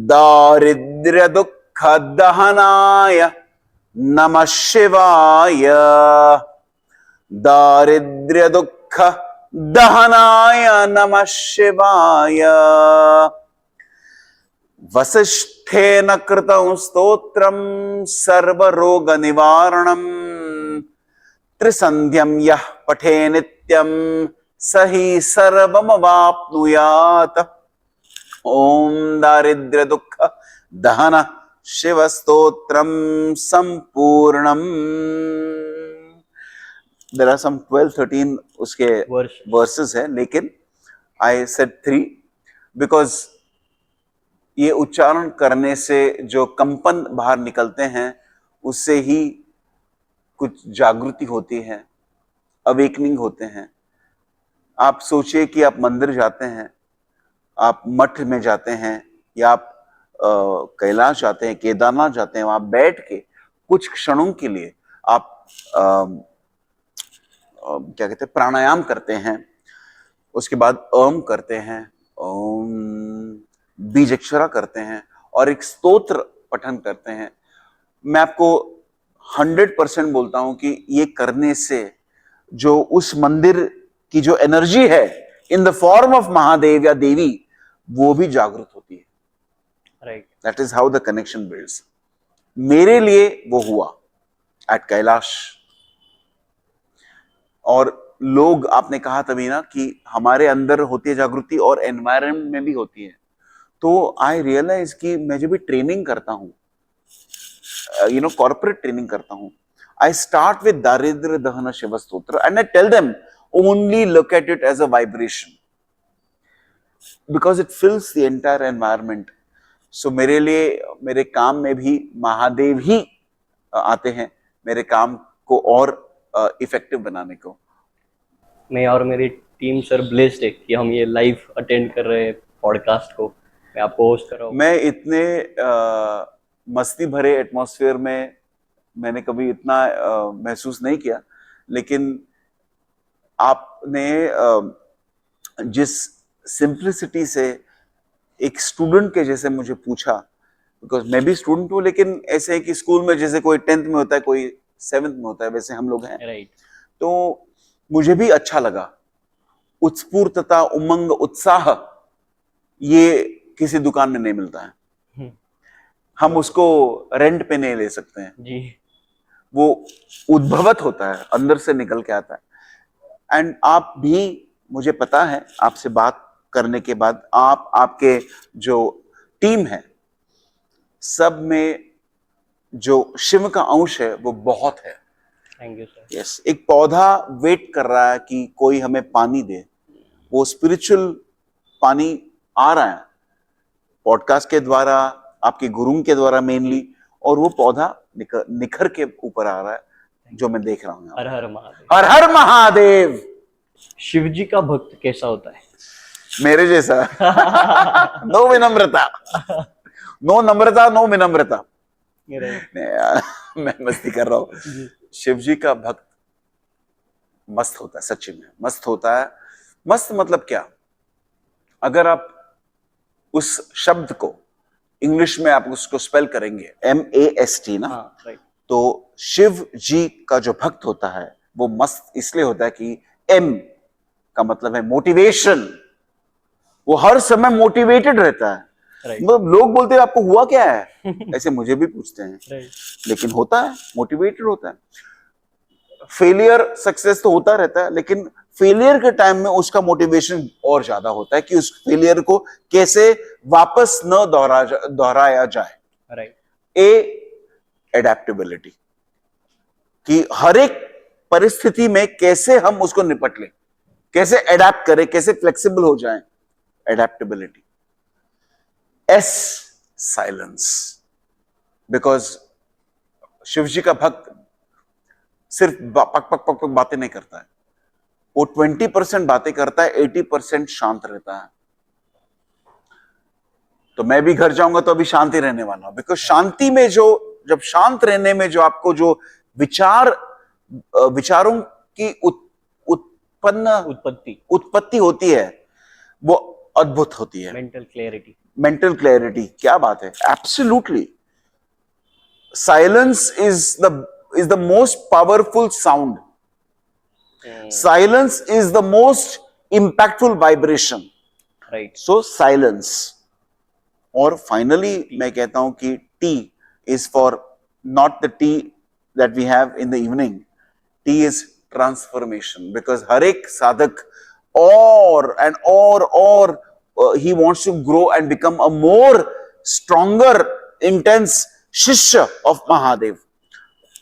दारिद्र्य दुख दहनाय नमः शिवाय दारिद्र्य दुख दहनाय नमः शिवाय वसिष्ठेन कृतं स्तोत्रं सर्वरोग निवारणं त्रिसन्ध्यं यः पठे नित्यं स हि सर्वमवाप्नुयात्। ओम दारिद्र्य दुख दहन शिव स्तोत्रम संपूर्णम। देयर आर सम 12-13 उसके वर्सेस है, लेकिन आई सेड 3 बिकॉज ये उच्चारण करने से जो कंपन बाहर निकलते हैं उससे ही कुछ जागृति होती है, अवेकनिंग होते हैं। आप सोचिए कि आप मंदिर जाते हैं, आप मठ में जाते हैं, या आप कैलाश जाते हैं, केदारनाथ जाते हैं, वहां बैठ के कुछ क्षणों के लिए आप क्या कहते हैं, प्राणायाम करते हैं, उसके बाद ओम करते हैं, ओम बीजक्षरा करते हैं और एक स्तोत्र पठन करते हैं। मैं आपको 100% बोलता हूं कि ये करने से जो उस मंदिर की जो एनर्जी है in the form of Mahadev या देवी, वो भी जागृत होती है। Right, that is how the connection builds. मेरे लिए वो हुआ एट कैलाश। और लोग, आपने कहा तभी ना कि हमारे अंदर होती है जागृति और एनवायरनमेंट में भी होती है। तो आई रियलाइज कि मैं जब भी ट्रेनिंग करता हूं, कॉर्पोरेट ट्रेनिंग करता हूं, आई स्टार्ट विद दारिद्र्य Dahan Shiv Stotra and I tell them only look at it as a vibration because it fills the entire environment. So मेरे लिए, मेरे काम में भी महादेव ही आते हैं, मेरे काम को और इफेक्टिव बनाने को। मैं और मेरी टीम सर ब्लेस्ड है कि हम ये लाइव अटेंड कर रहे हैं पॉडकास्ट को। मैं आपको होस्ट कर रहा हूँ। मैं इतने मस्ती भरे एटमॉस्फेयर में मैंने कभी इतना महसूस नहीं किया, लेकिन आपने जिस सिंप्लिसिटी से एक स्टूडेंट के जैसे मुझे पूछा, बिकॉज मैं भी स्टूडेंट हूँ, लेकिन ऐसे है कि स्कूल में जैसे कोई 10th में होता है, कोई 7th में होता है, वैसे हम लोग हैं। राइट। तो मुझे भी अच्छा लगा। उत्स्फूर्तता, उमंग, उत्साह, ये किसी दुकान में नहीं मिलता है। हम उसको रेंट पे नहीं ले सकते हैं जी। वो उद्भवत होता है, अंदर से निकल के आता है। एंड आप भी, मुझे पता है आपसे बात करने के बाद, आपके जो टीम है, सब में जो शिव का अंश है वो बहुत है। Thank you sir. यस, एक पौधा वेट कर रहा है कि कोई हमें पानी दे, वो स्पिरिचुअल पानी आ रहा है पॉडकास्ट के द्वारा, आपके गुरु के द्वारा मेनली, और वो पौधा निखर के ऊपर आ रहा है, जो मैं देख रहा हूँ। हर हर महादेव। हर हर महादेव। शिव जी का भक्त कैसा होता है? मेरे जैसा। नो विनम्रता, नो नम्रता, नो विनम्रता। मैं मस्ती कर रहा हूँ। शिव जी का भक्त मस्त होता है, सच्ची में मस्त होता है। मस्त मतलब क्या? अगर आप उस शब्द को इंग्लिश में आप उसको स्पेल करेंगे MAST ना, राइट। तो शिव जी का जो भक्त होता है वो मस्त इसलिए होता है कि M का मतलब है मोटिवेशन, वो हर समय मोटिवेटेड रहता है। राइट। मतलब लोग बोलते हैं आपको हुआ क्या है, ऐसे मुझे भी पूछते हैं, राइट। लेकिन होता है, मोटिवेटेड होता है। फेलियर सक्सेस तो होता रहता है, लेकिन फेलियर के टाइम में उसका मोटिवेशन और ज्यादा होता है कि उस फेलियर को कैसे वापस न दोहराया जाए। राइट। एडेप्टेबिलिटी, कि हर एक परिस्थिति में कैसे हम उसको निपट लें, कैसे एडेप्ट करें, कैसे फ्लेक्सिबल हो जाएं। Adaptability. Yes, silence. Because Shiv ji का भक्त सिर्फ पक पक पक पक बातें नहीं करता है, वो 20% बातें करता है, 80% शांत रहता है। तो मैं भी घर जाऊंगा तो अभी शांति रहने वाला हूं, बिकॉज शांति में जो, जब शांत रहने में जो आपको जो विचारों की उत्पत्ति होती है, वो अद्भुत होती है। Mental clarity. मेंटल क्लैरिटी, क्या बात है, absolutely. Silence is the most powerful sound. Silence is the most impactful vibration. Right. So silence. और फाइनली मैं कहता हूं कि T is for not the tea that we have in the evening. T is transformation, because हर एक साधक और he wants to grow and become a more stronger intense शिष्य of महादेव।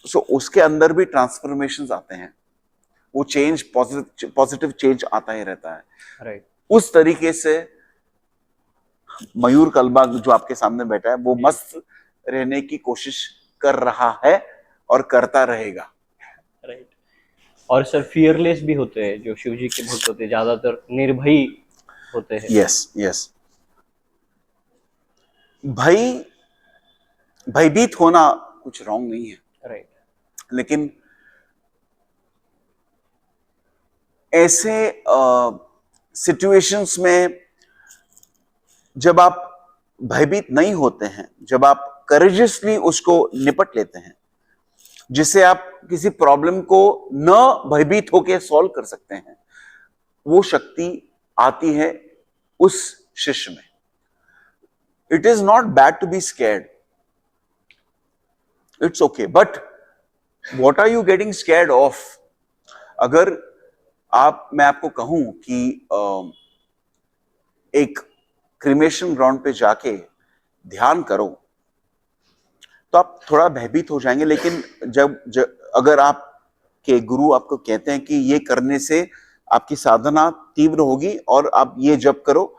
सो उसके अंदर भी ट्रांसफॉर्मेशंस आते हैं, वो चेंज, पॉजिटिव चेंज आता ही रहता है। राइट। उस तरीके से मयूर कलबाग जो आपके सामने बैठा है, वो मस्त रहने की कोशिश कर रहा है और करता रहेगा। राइट। और सर फियरलेस भी होते हैं जो शिव जी के भक्त होते हैं, ज्यादातर निर्भयी होते हैं। Yes yes. भयभीत होना कुछ रॉन्ग नहीं है, राइट। लेकिन ऐसे सिचुएशंस में जब आप भयभीत नहीं होते हैं, जब आप करेजियसली उसको निपट लेते हैं, जिससे आप किसी प्रॉब्लम को न भयभीत होकर सॉल्व कर सकते हैं, वो शक्ति आती है उस शिष्य में। It is not bad to be scared, it's okay, but what are you getting scared of? अगर मैं आपको कहूं कि एक क्रिमेशन ग्राउंड पे जाके ध्यान करो, तो आप थोड़ा भयभीत हो जाएंगे, लेकिन अगर आपके गुरु आपको कहते हैं कि ये करने से आपकी साधना तीव्र होगी और आप ये जप करो,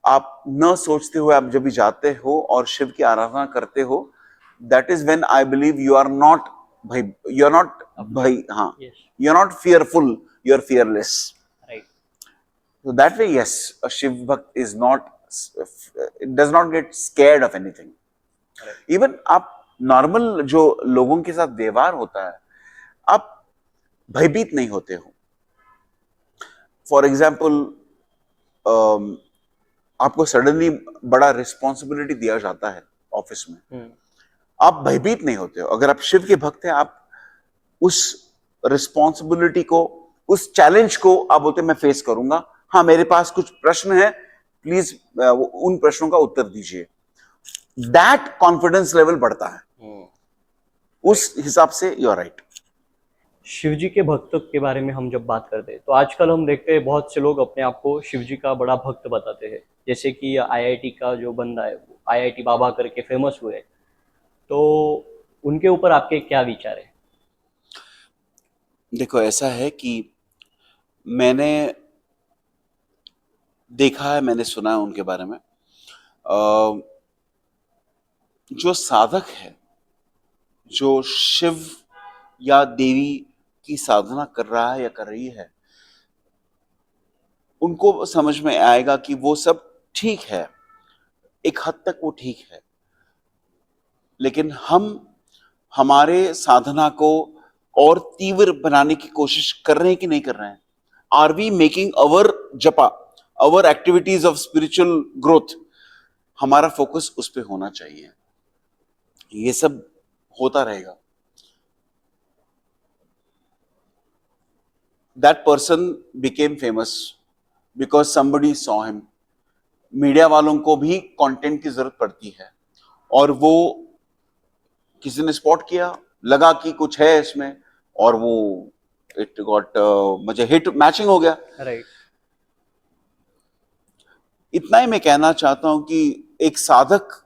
आप न सोचते हुए आप जब भी जाते हो और शिव की आराधना करते हो, that is when I believe you are not हाँ, you are not fearful, you are fearless. So that way, yes, a Shiv Bhakt is not, it does not get scared of anything. Even आप normal जो लोगों के साथ व्यवहार होता है, आप भयभीत नहीं होते हो। फॉर एग्जाम्पल, आपको सडनली बड़ा रिस्पॉन्सिबिलिटी दिया जाता है ऑफिस में, आप भयभीत नहीं होते हो। अगर आप शिव के भक्त हैं, आप उस रिस्पॉन्सिबिलिटी को, उस चैलेंज को आप बोलते हैं मैं फेस करूंगा। हाँ, मेरे पास कुछ प्रश्न है, प्लीज उन प्रश्नों का उत्तर दीजिए। दैट कॉन्फिडेंस लेवल बढ़ता है। उस हिसाब से यू आर राइट। शिव जी के भक्तों के बारे में हम जब बात करते हैं, तो आजकल हम देखते हैं बहुत से लोग अपने आप को शिव जी का बड़ा भक्त बताते हैं। जैसे कि आईआईटी का जो बंदा है, वो आईआईटी बाबा करके फेमस हुए, तो उनके ऊपर आपके क्या विचार है? देखो, ऐसा है कि मैंने देखा है, मैंने सुना है उनके बारे में। जो साधक है, जो शिव या देवी की साधना कर रहा है या कर रही है, उनको समझ में आएगा कि वो सब ठीक है, एक हद तक वो ठीक है, लेकिन हम हमारे साधना को और तीव्र बनाने की कोशिश कर रहे हैं कि नहीं कर रहे हैं? आर वी मेकिंग अवर जपा, अवर एक्टिविटीज ऑफ स्पिरिचुअल ग्रोथ, हमारा फोकस उस पर होना चाहिए। ये सब होता रहेगा। That person became famous because somebody saw him, media वालों को भी कंटेंट की जरूरत पड़ती है, और वो किसी ने स्पॉट किया, लगा कि कुछ है इसमें, और वो इट गॉट मुझे हिट मैचिंग हो गया। राइट। इतना ही मैं कहना चाहता हूं कि एक साधक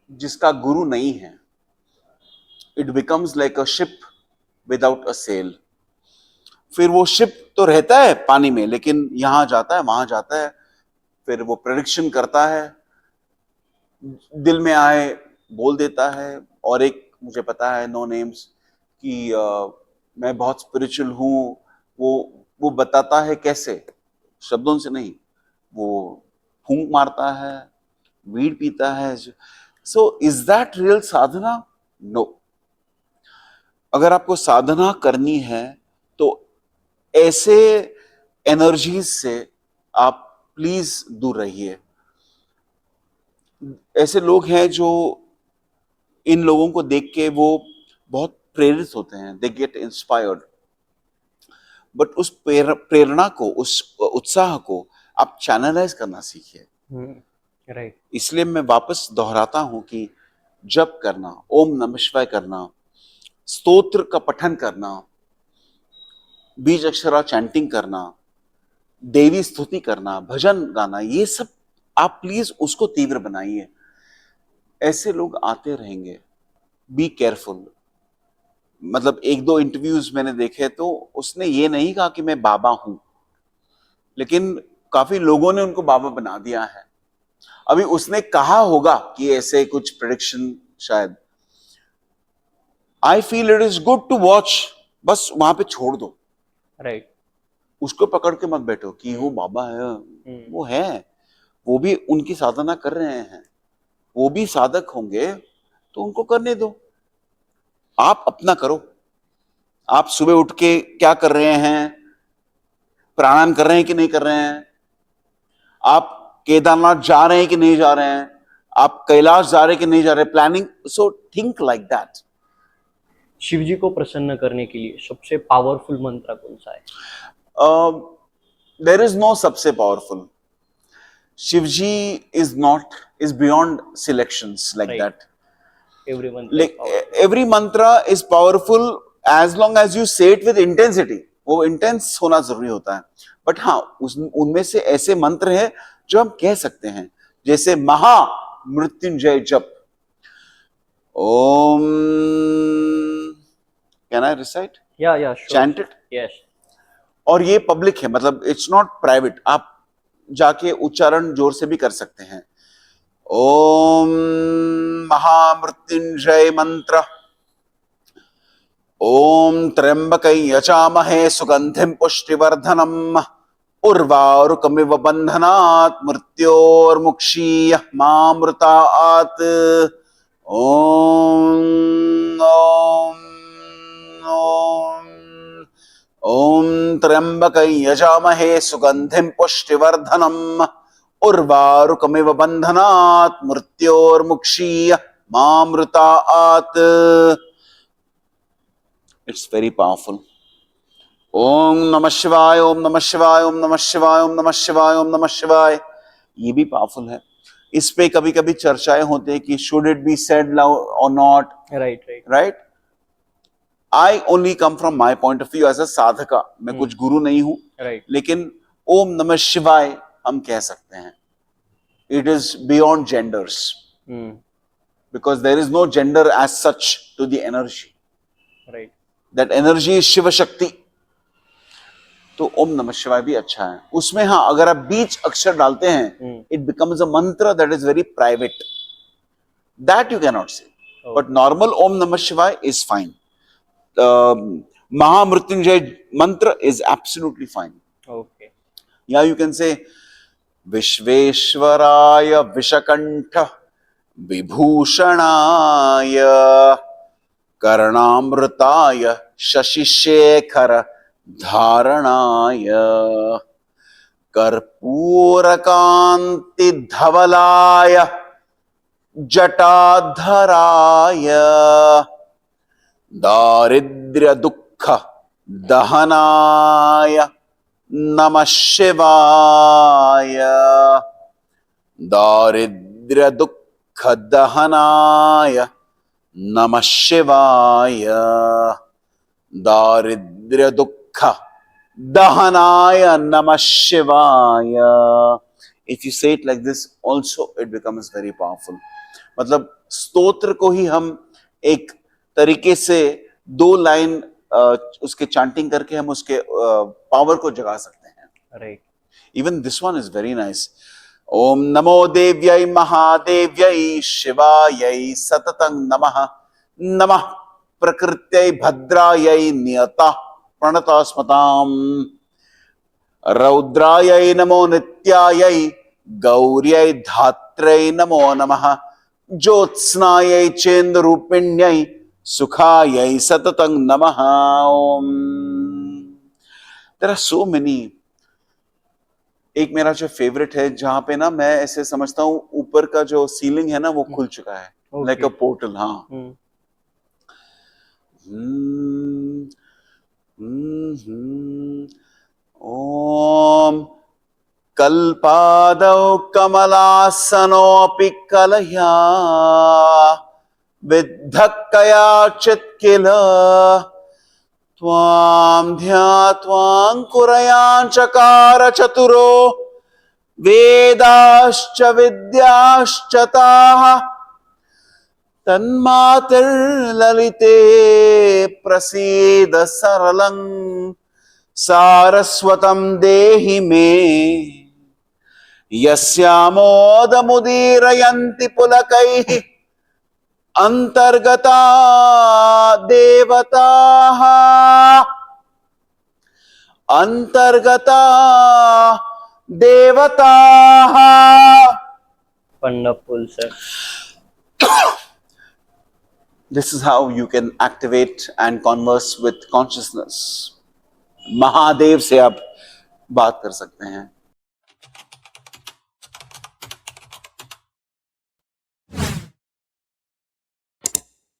जिसका गुरु नहीं है, it becomes like a ship without a sail. फिर वो शिप तो रहता है पानी में, लेकिन यहां जाता है वहां जाता है, फिर वो प्रेडिक्शन करता है, दिल में आए बोल देता है। और एक मुझे पता है, नो नेम्स, कि मैं बहुत स्पिरिचुअल हूं, वो बताता है कैसे, शब्दों से नहीं, वो फूंक मारता है, वीड पीता है। So is that real sadhana? No. अगर आपको साधना करनी है तो ऐसे एनर्जीज से आप प्लीज दूर रहिए। ऐसे लोग हैं जो, इन लोगों को देख के वो बहुत प्रेरित होते हैं, दे गेट इंस्पायर्ड, बट उस प्रेरणा को, उस उत्साह को आप चैनलाइज करना सीखिए। राइट। इसलिए मैं वापस दोहराता हूं कि जप करना, ओम नमः शिवाय करना, स्तोत्र का पठन करना, बीज अक्षरा चैंटिंग करना, देवी स्तुति करना, भजन गाना, ये सब आप प्लीज उसको तीव्र बनाइए। ऐसे लोग आते रहेंगे, बी केयरफुल। मतलब एक दो इंटरव्यूज मैंने देखे तो उसने ये नहीं कहा कि मैं बाबा हूं, लेकिन काफी लोगों ने उनको बाबा बना दिया है। अभी उसने कहा होगा कि ऐसे कुछ प्रेडिक्शन शायद। I feel it is good to watch, बस वहां पे छोड़ दो। राइट। उसको पकड़ के मत बैठो कि वो बाबा है, वो है, वो भी उनकी साधना कर रहे हैं, वो भी साधक होंगे, तो उनको करने दो। आप अपना करो। आप सुबह उठ के क्या कर रहे हैं, प्राणायाम कर रहे हैं कि नहीं कर रहे हैं, आप केदारनाथ जा रहे हैं कि नहीं जा रहे हैं, आप कैलाश जा रहे हैं कि नहीं जा रहे, planning. So think like that. Shiv ji को प्रसन्न करने के लिए सबसे पावरफुल मंत्र कौन सा है? देयर इज नो सबसे powerful. Shiv ji is beyond selections like right. That. Every mantra is powerful. Every mantra is powerful as long as you say it with intensity. वो इंटेंस होना जरूरी होता है। बट हाँ, उनमें से ऐसे मंत्र हैं जो हम कह सकते हैं, जैसे महा मृत्युंजय जप, ओम, कैन आई रिसाइट, या श्योर। Chant it. यस। और ये पब्लिक है, मतलब इट्स नॉट प्राइवेट, आप जाके उच्चारण जोर से भी कर सकते हैं। ओम महामृत्युंजय मंत्र, ओम त्र्यंबकै यचामहे सुगंधिं पुष्टिवर्धनम् उर्वारुकमिव बन्धनात् मृत्योर्मुक्षीयः मामृतात्। ओम ओम ओम ओम त्र्यंबकै यजामहे सुगंधिं पुष्टिवर्धनम् उर्वारुकमिव बन्धनात् मृत्योर्मुक्षीयः मामृतात्। It's very powerful. ओम नमः शिवाय, ओम नमः शिवाय, ओम नमः शिवाय, ओम नमः शिवाय, ओम नमः शिवाय। ये भी पावरफुल है। इस पे कभी कभी चर्चाएं होती है कि should it be said loud और not. Right right. Right. I only come from my point of view as a sadhaka. मैं कुछ गुरु नहीं हूं, राइट। लेकिन ओम नमः शिवाय हम कह सकते हैं। It is beyond genders, because there is no gender as such to the energy. Right. That energy is Shiv Shakti. तो ओम नमः शिवाय भी अच्छा है। उसमें हाँ, अगर आप बीच अक्षर डालते हैं, इट बिकम्स अ मंत्र that is very private, that you can not से। बट नॉर्मल ओम नमः शिवाय इज फाइन। महामृत्युंजय मंत्र इज एब्सोल्युटली फाइन। ओके। या you can say Visvesvaraya विषकंठ विभूषणाय कर्णामृताय Shashishekhar धारणाय कर्पूरकांति धवलाय जटाधराय दारिद्र्य दुःख दहनाय नमः शिवाय। दारिद्र्य दुःख दहनाय नमः शिवाय। दारिद्र्य दुःख दहनाय नमः शिवाय। If you say it like this also it becomes very powerful। मतलब स्तोत्र को ही हम एक तरीके से 2 लाइन उसके चांटिंग करके हम उसके पावर को जगा सकते हैं। Right. Even this one is very nice। ओम नमो देव्यै महादेव्यै शिवायै सततं नमः। नमः प्रकृत्यै भद्रायै नियता प्रणतस्मताम्। रौद्रायै नमो नित्यायै गौर्यै धात्र्यै नमो नमः। ज्योत्स्नायै चेन्द्रूपिण्यै सुखायै सततं नमः। ओम। There are so many। एक मेरा जो फेवरेट है जहां पे ना मैं ऐसे समझता हूँ ऊपर का जो सीलिंग है ना वो खुल चुका है, लाइक अ पोर्टल। हाँ। ओम कल्पादौ कमलासनोऽपि कलया विद्धक्कया चित्किल त्वां ध्यात्वाङ्कुरयाञ्चकार चतुरो वेदाश्च विद्याश्च ताः तन्मातर्ललिते प्रसीद सरलं सारस्वतं देहि मे। यस्यामोदमुदीरयन्ति पुलकैः अंतर्गता देवताः। अंतर्गता देवताः। Wonderful sir. This is how you can activate and converse with consciousness। Mahadev से आप बात कर सकते हैं।